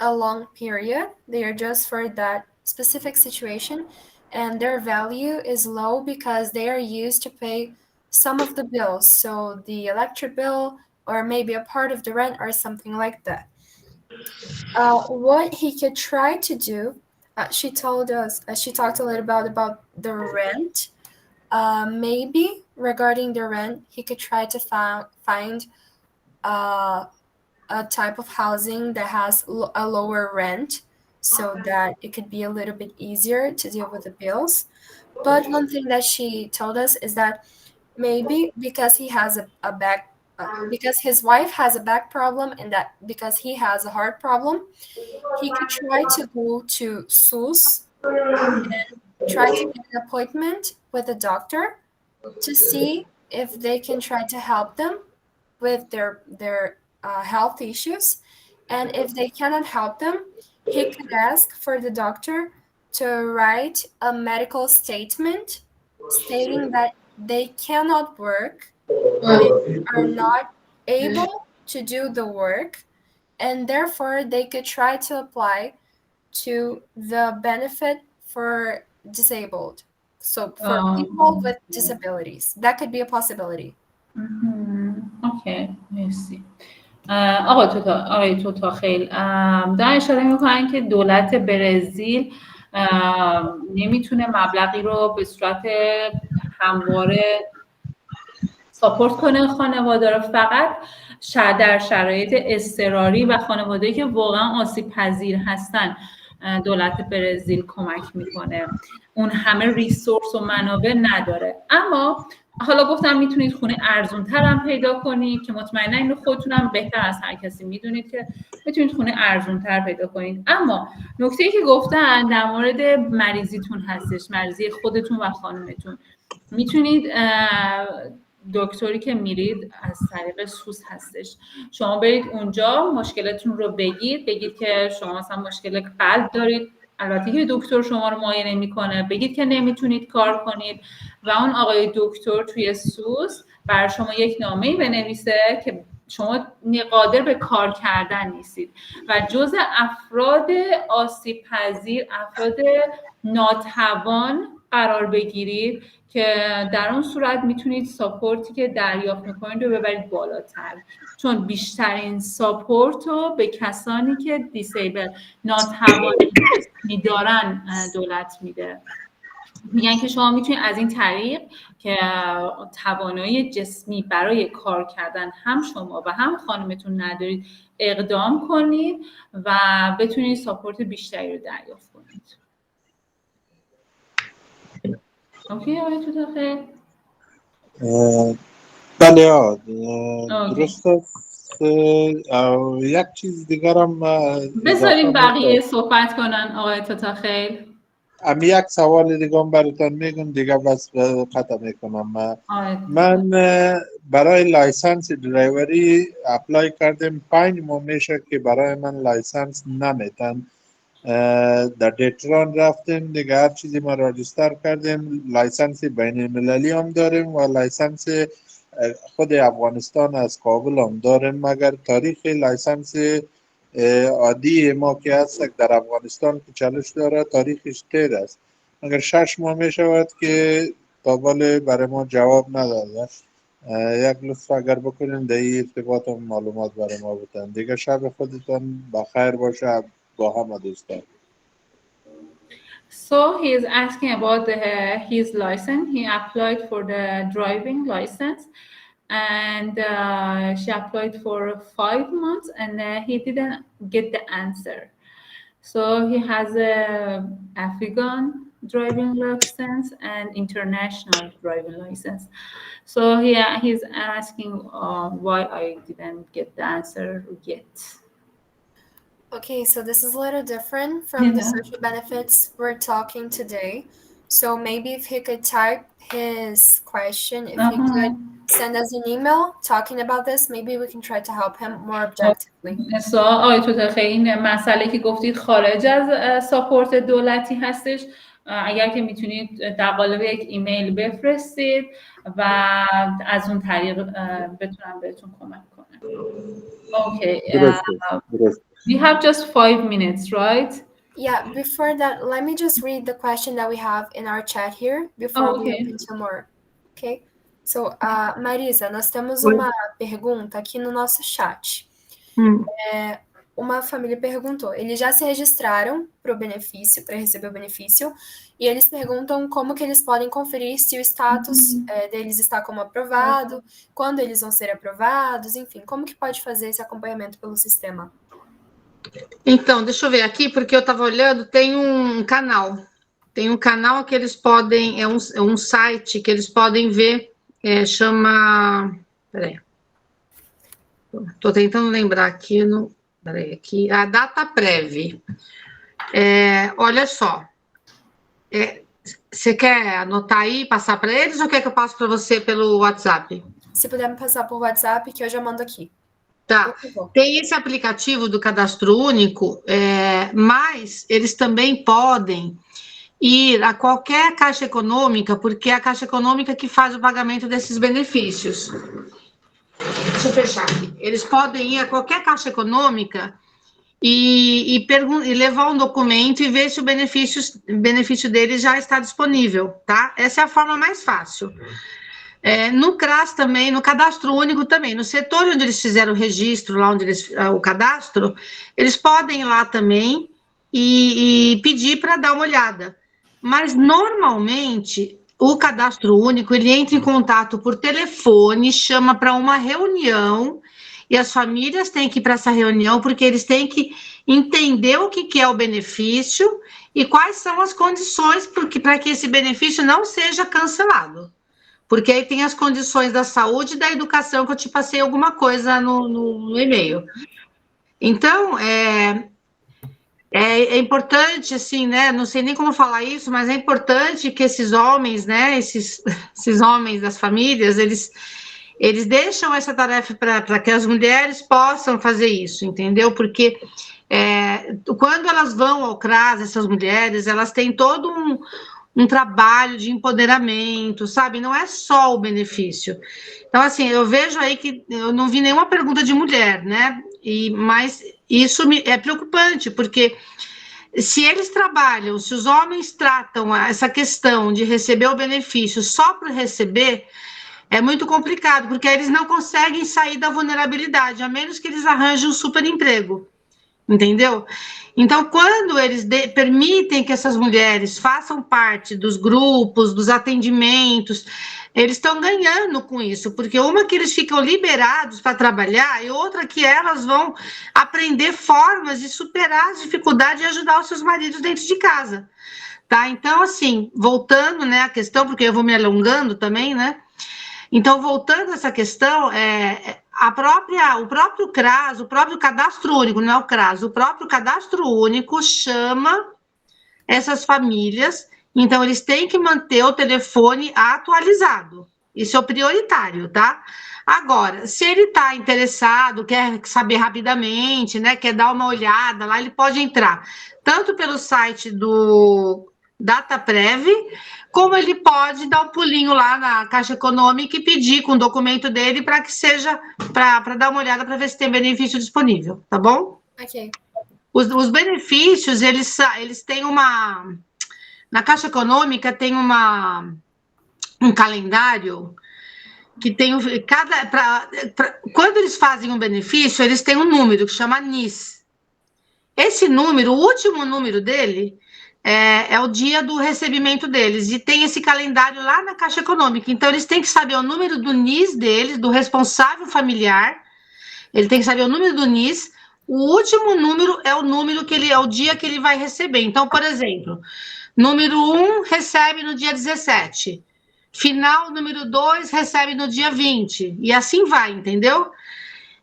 a long period. They are just for that specific situation, and their value is low because they are used to pay some of the bills, so the electric bill or maybe a part of the rent or something like that. What he could try to do, she talked a little about the rent. Maybe regarding the rent, he could try to find a type of housing that has a lower rent so that it could be a little bit easier to deal with the bills. But one thing that she told us is that maybe because he has a back, because his wife has a back problem and that because he has a heart problem, he could try to go to SUS and try to get an appointment with a doctor to see if they can try to help them with their health issues. And if they cannot help them, he could ask for the doctor to write a medical statement stating that they cannot work, they are not able to do the work, and therefore they could try to apply to the benefit for disabled. So for people with disabilities, that could be a possibility. اوکی مرسی. آقای توتاخیل دارن اشاره میکنن که دولت برزیل نمیتونه مبلغی رو به صورت همواره ساپورت کنه خانواده رو، فقط در شرایط اضطراری و خانواده‌ای که واقعا آسیب پذیر هستن دولت برزیل کمک میکنه، اون همه ریسورس و منابع نداره. اما حالا گفتم میتونید خونه ارزون تر هم پیدا کنید که مطمئنا اینو خودتونم بهتر از هر کسی میدونید که میتونید خونه ارزون تر پیدا کنید. اما نکته‌ای که گفتن در مورد مریضیتون هستش، مریضی خودتون و خانمتون. میتونید دکتری که میرید از طریق سوس هستش، شما برید اونجا مشکلتون رو بگید که شما مثلا مشکل قلب دارید، البته که دکتر شما رو معاینه میکنه، بگید که نمیتونید کار کنید و اون آقای دکتر توی سوس برای شما یک نامه‌ای بنویسه که شما قادر به کار کردن نیستید و جزء افراد آسیب پذیر، افراد ناتوان قرار بگیرید که در اون صورت میتونید ساپورتی که دریافت میکنید رو ببرید بالاتر، چون بیشترین ساپورت رو به کسانی که دیسیبل ناتوانی میدارن دولت میده. میگن که شما میتونید از این طریق که توانایی جسمی برای کار کردن هم شما و هم خانمتون ندارید اقدام کنید و بتونید ساپورت بیشتری رو دریافت کنید. اوکی آقای توتاخیل؟ بله درست است. یک چیز دیگر هم بذاریم بقیه صحبت کنن آقای توتاخیل. امی یک سوال دیگه هم براتون میگم دیگه بس قطع میکنم. من برای لایسنس درایوری اپلای کردم، 5 ماه میشه که برای من لایسنس نمیتن. در دیتران رفتیم دیگه، هر چیزی ما راجستر کردیم، لایسنس بین المللی هم داریم و لایسنس خود افغانستان از کابل هم داریم، مگر تاریخ لایسنس عادی ما که هست در افغانستان که چالش داره تاریخش تیر است، مگر 6 ماه می شود که تابال برای ما جواب نداده. یک لطف اگر بکنین در این ارتباط هم معلومات برای ما بتن دیگه. شب خودتان بخیر باشه با همه دوستان. So he is asking about his license. He applied for the driving license and she applied for 5 months and he didn't get the answer. So he has a Afghan driving license and international driving license. So he's asking why I didn't get the answer yet. Okay, so this is a little different from the social benefits we're talking today. So maybe if he could type his question, if he could send us an email talking about this, maybe we can try to help him more objectively. So آقای توتاخیل این مسئله که گفتید خارج از ساپورت دولتی هستش، اگر که میتونید در قالب یک ایمیل بفرستید و از اون طریق بتونم بهتون کمک کنم. Okay. We have just 5 minutes, right? Yeah, before that, let me just read the question that we have in our chat here before we open to more. Okay? So, Marisa, nós temos uma pergunta aqui no nosso chat. uma família perguntou, eles já se registraram para o benefício, para receber o benefício, e eles perguntam como que eles podem conferir se o status deles está como aprovado, quando eles vão ser aprovados, enfim, como que pode fazer esse acompanhamento pelo sistema? Então, deixa eu ver aqui, porque eu estava olhando, tem um canal. Tem um canal que eles podem, é um site que eles podem ver, chama. Peraí. Estou tentando lembrar aqui, peraí, aqui, a data prévia. Olha só. Você quer anotar aí, passar para eles, ou quer que eu passe para você pelo WhatsApp? Se puder me passar por WhatsApp, que eu já mando aqui. Tá. Tem esse aplicativo do Cadastro Único, mas eles também podem ir a qualquer caixa econômica, porque é a caixa econômica que faz o pagamento desses benefícios. Deixa eu fechar aqui. Eles podem ir a qualquer caixa econômica e levar um documento e ver se o benefício deles já está disponível, tá? Essa é a forma mais fácil. No CRAS também, no Cadastro Único também, no setor onde eles fizeram o registro, lá onde o cadastro, eles podem ir lá também e pedir para dar uma olhada. Mas, normalmente, o Cadastro Único, ele entra em contato por telefone, chama para uma reunião, e as famílias têm que ir para essa reunião, porque eles têm que entender o que é o benefício e quais são as condições para que esse benefício não seja cancelado. Porque aí tem as condições da saúde e da educação, que eu te passei alguma coisa no e-mail. Então, é importante, assim, né? Não sei nem como falar isso, mas é importante que esses homens, né? Esses homens das famílias, eles deixam essa tarefa para que as mulheres possam fazer isso, entendeu? Porque quando elas vão ao CRAS, essas mulheres, elas têm todo um trabalho de empoderamento, sabe? Não é só o benefício. Então, assim, eu vejo aí que eu não vi nenhuma pergunta de mulher, né? Mas isso é preocupante, porque se eles trabalham, se os homens tratam essa questão de receber o benefício só para receber, é muito complicado, porque eles não conseguem sair da vulnerabilidade, a menos que eles arranjem um super emprego. Entendeu? Então, quando eles permitem que essas mulheres façam parte dos grupos, dos atendimentos, eles estão ganhando com isso, porque uma que eles ficam liberados para trabalhar e outra que elas vão aprender formas de superar as dificuldades e ajudar os seus maridos dentro de casa. Tá? Então, assim, voltando, né, à questão, porque eu vou me alongando também, né? Então, voltando a essa questão, o próprio CRAS, o próprio Cadastro Único, não é o CRAS, o próprio Cadastro Único chama essas famílias, então eles têm que manter o telefone atualizado. Isso é o prioritário, tá? Agora, se ele está interessado, quer saber rapidamente, né, quer dar uma olhada lá, ele pode entrar tanto pelo site do DataPrev, como ele pode dar um pulinho lá na Caixa Econômica e pedir com o documento dele para que seja, para dar uma olhada para ver se tem benefício disponível, tá bom? Ok. Os benefícios, eles têm na Caixa Econômica tem um calendário que tem quando eles fazem um benefício, eles têm um número que chama NIS. Esse número, o último número dele, é o dia do recebimento deles, e tem esse calendário lá na Caixa Econômica. Então, eles têm que saber o número do NIS deles, do responsável familiar, ele tem que saber o número do NIS, o último número é o número é o dia que ele vai receber. Então, por exemplo, número 1 recebe no dia 17, final número 2 recebe no dia 20, e assim vai, entendeu?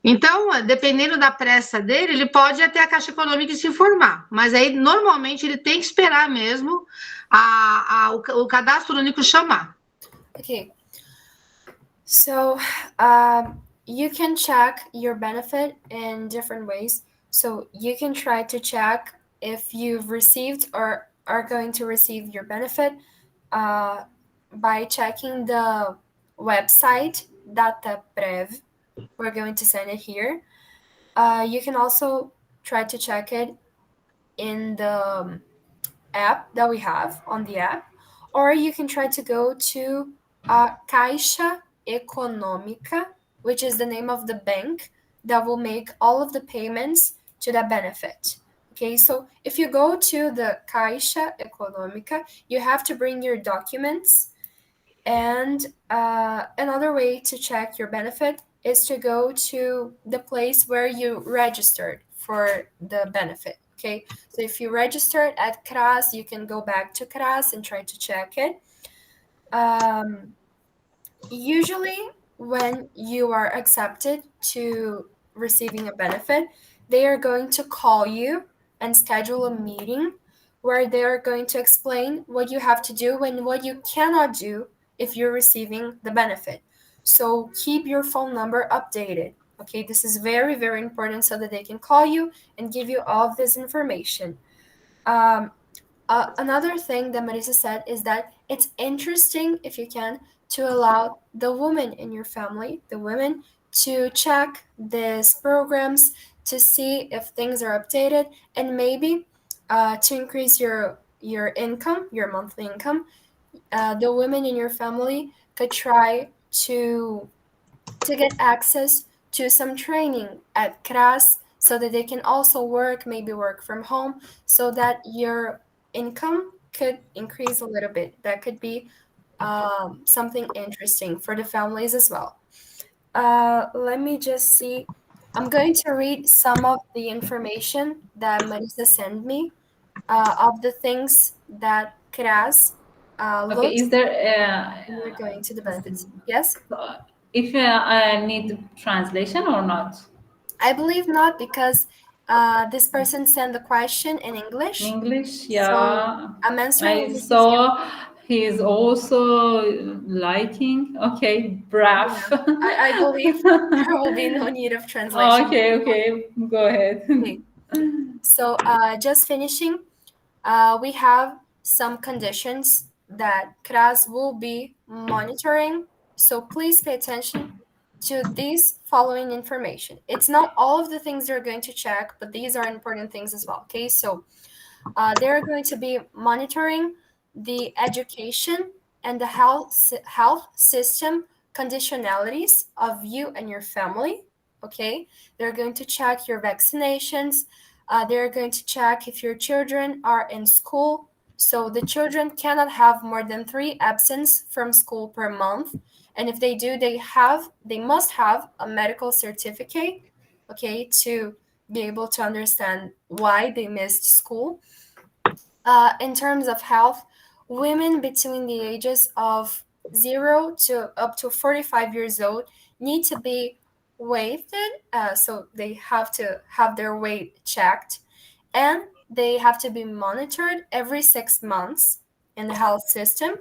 Então, dependendo da pressa dele, ele pode ir até a Caixa Econômica e se informar, mas aí, normalmente, ele tem que esperar mesmo o Cadastro Único chamar. Okay. So, you can check your benefit in different ways. So, you can try to check if you've received or are going to receive your benefit by checking the website DataPrev. We're going to send it here. You can also try to check it in the app that we have on the app, or you can try to go to Caixa Econômica, which is the name of the bank that will make all of the payments to that benefit. Okay, so if you go to the Caixa Econômica, you have to bring your documents. And another way to check your benefit is to go to the place where you registered for the benefit. Okay, so if you registered at CRAS, you can go back to CRAS and try to check it. Usually, when you are accepted to receiving a benefit, they are going to call you and schedule a meeting where they are going to explain what you have to do and what you cannot do if you're receiving the benefit. So keep your phone number updated. Okay, this is very, very important so that they can call you and give you all of this information. Another thing that Marisa said is that it's interesting, if you can, to allow the women in your family, the women, to check these programs to see if things are updated, and maybe to increase your income, your monthly income. The women in your family could try to get access to some training at CRAS so that they can also work, maybe work from home, so that your income could increase a little bit. That could be something interesting for the families as well. Let me just see. I'm going to read some of the information that Marisa sent me of the things that CRAS Okay, looks is there when you're going to the benefits. Yes? if I need translation or not? I believe not, because this person sent the question in English. English, So yeah. I'm answering I in his easier. saw he's also liking. Okay, brave. Yeah, I believe there will be no need of translation. Okay, go ahead. Okay. So just finishing, we have some conditions that CRAS will be monitoring. So please pay attention to these following information. It's not all of the things they're going to check, but these are important things as well. Okay, so they're going to be monitoring the education and the health system conditionalities of you and your family. Okay, they're going to check your vaccinations. They're going to check if your children are in school. So the children cannot have more than 3 absence from school per month. And if they do, they must have a medical certificate, okay, to be able to understand why they missed school. In terms of health, women between the ages of 0 to up to 45 years old need to be weighted, so they have to have their weight checked, and they have to be monitored every 6 months in the health system,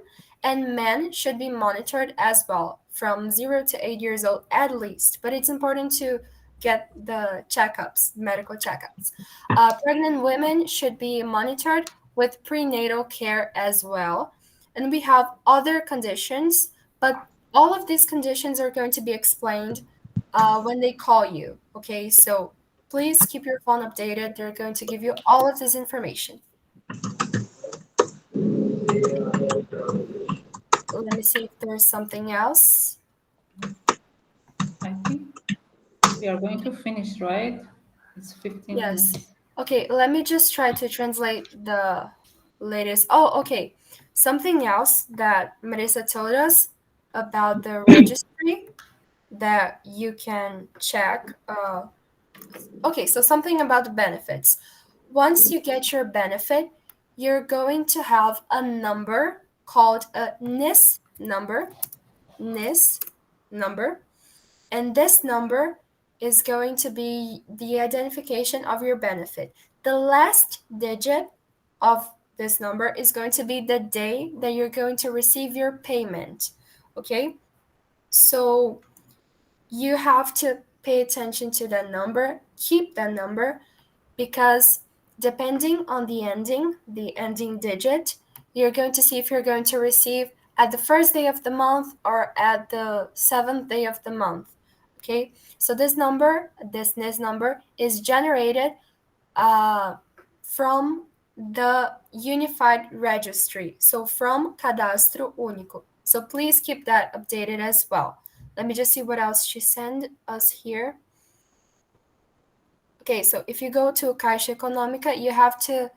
and men should be monitored as well from 0 to 8 years old at least, but it's important to get the checkups, medical checkups. Pregnant women should be monitored with prenatal care as well. And we have other conditions, but all of these conditions are going to be explained when they call you. Okay, so please keep your phone updated. They're going to give you all of this information. Let me see if there's something else. I think we are going to finish, right? It's 15 Yes. minutes. Okay, let me just try to translate the latest. Oh, okay. Something else that Marisa told us about the registry that you can check. Okay, so something about the benefits. Once you get your benefit, you're going to have a number called a NIS number. NIS number. And this number is going to be the identification of your benefit. The last digit of this number is going to be the day that you're going to receive your payment. Okay? So you have to pay attention to that number, keep that number, because depending on the ending digit, you're going to see if you're going to receive at the first day of the month or at the 7th day of the month. Okay, so this NIS number is generated from the unified registry, so from Cadastro Único. So please keep that updated as well. Let me just see what else she sent us here. Okay, so if you go to Caixa Econômica, you have to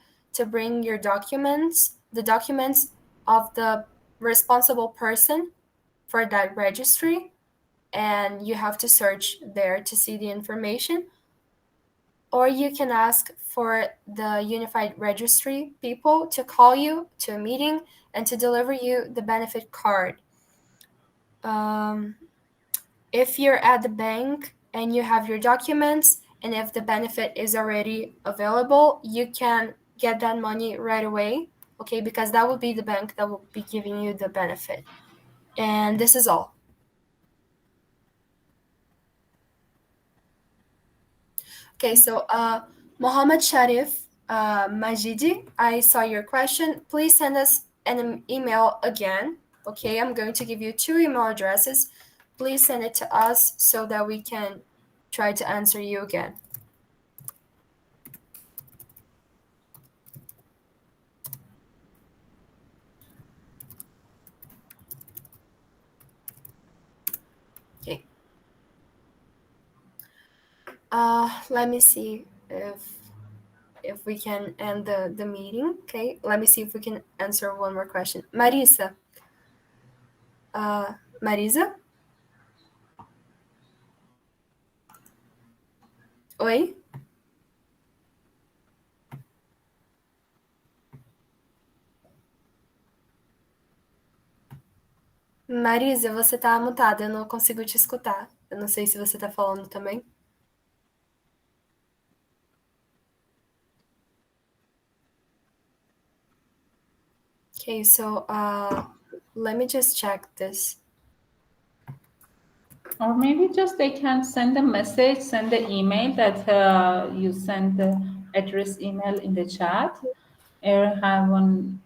bring your documents, the documents of the responsible person for that registry, and you have to search there to see the information. Or you can ask for the Unified Registry people to call you to a meeting and to deliver you the benefit card. If you're at the bank and you have your documents, and if the benefit is already available, you can get that money right away, okay? Because that will be the bank that will be giving you the benefit. And this is all. Okay, so Mohammed Sharif Majidi, I saw your question. Please send us an email again. Okay, I'm going to give you 2 email addresses. Please send it to us so that we can try to answer you again. Okay. Let me see if we can end the meeting. Okay, let me see if we can answer one more question. Marisa. Marisa? Oi? Marisa, você tá mutada, eu não consigo te escutar. Eu não sei se você tá falando também. Okay, so let me just check this. Or maybe just they can send a message, send the email that you send the address email in the chat. Or have one.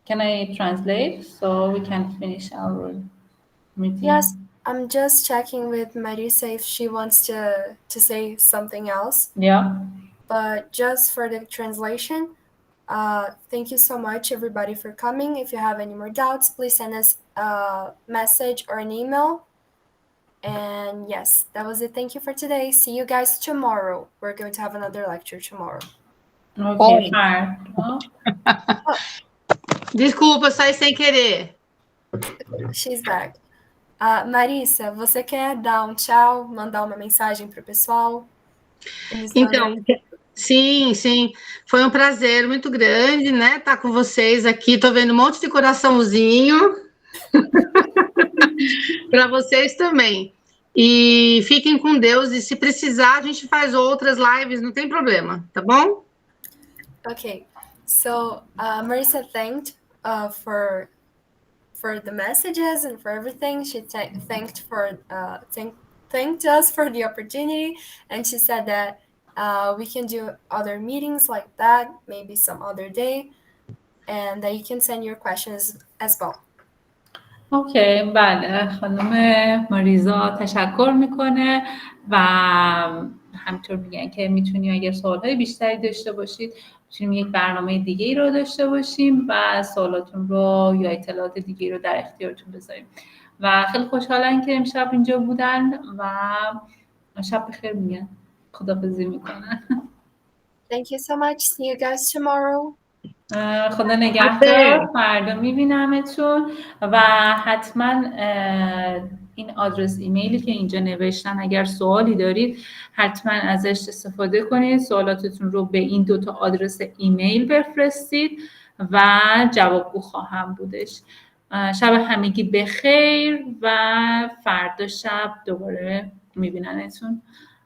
Can I translate so we can finish our meeting? Yes, I'm just checking with Marisa if she wants to say something else. Yeah. But just for the translation, thank you so much, everybody, for coming. If you have any more doubts, please send us a message or an email. And yes, that was it. Thank you for today. See you guys tomorrow. We're going to have another lecture tomorrow. Okay, fine. Desculpa, saí sem querer. She's back. Marisa, você quer dar um tchau, mandar uma mensagem para o pessoal? Então, sim, foi um prazer muito grande, né, estar com vocês aqui. Tô vendo um monte de coraçãozinho para vocês também. E fiquem com Deus, e se precisar, a gente faz outras lives, não tem problema, tá bom? Okay, so Marisa thanked for the messages and for everything. She thanked us for the opportunity, and she said that we can do other meetings like that, maybe some other day, and that you can send your questions as well. اوکی، بله، خانم ماریزا تشکر میکنه و همینطور میگن که میتونیم اگر سوالهای بیشتری داشته باشید میتونیم یک برنامه دیگه ای رو داشته باشیم و سوالاتون رو یا اطلاعات دیگه رو در اختیارتون بذاریم و خیلی خوشحالم که امشب اینجا بودن و شب بخیر میگن، خداحافظی میکنن. Thank you so much. See you guys tomorrow. خدا نگهدار. فردا میبینمتون و حتما این آدرس ایمیلی که اینجا نوشتم اگر سوالی دارید حتما ازش استفاده کنید، سوالاتتون رو به این 2 آدرس ایمیل بفرستید و جوابگو خواهم بودش. شب همگی بخیر و فردا شب دوباره میبیننتون.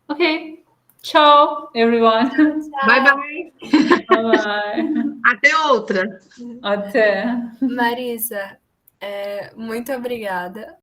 اوکی. Tchau, everyone. Bye, bye. Bye. Até outra. Até. Marisa, muito obrigada.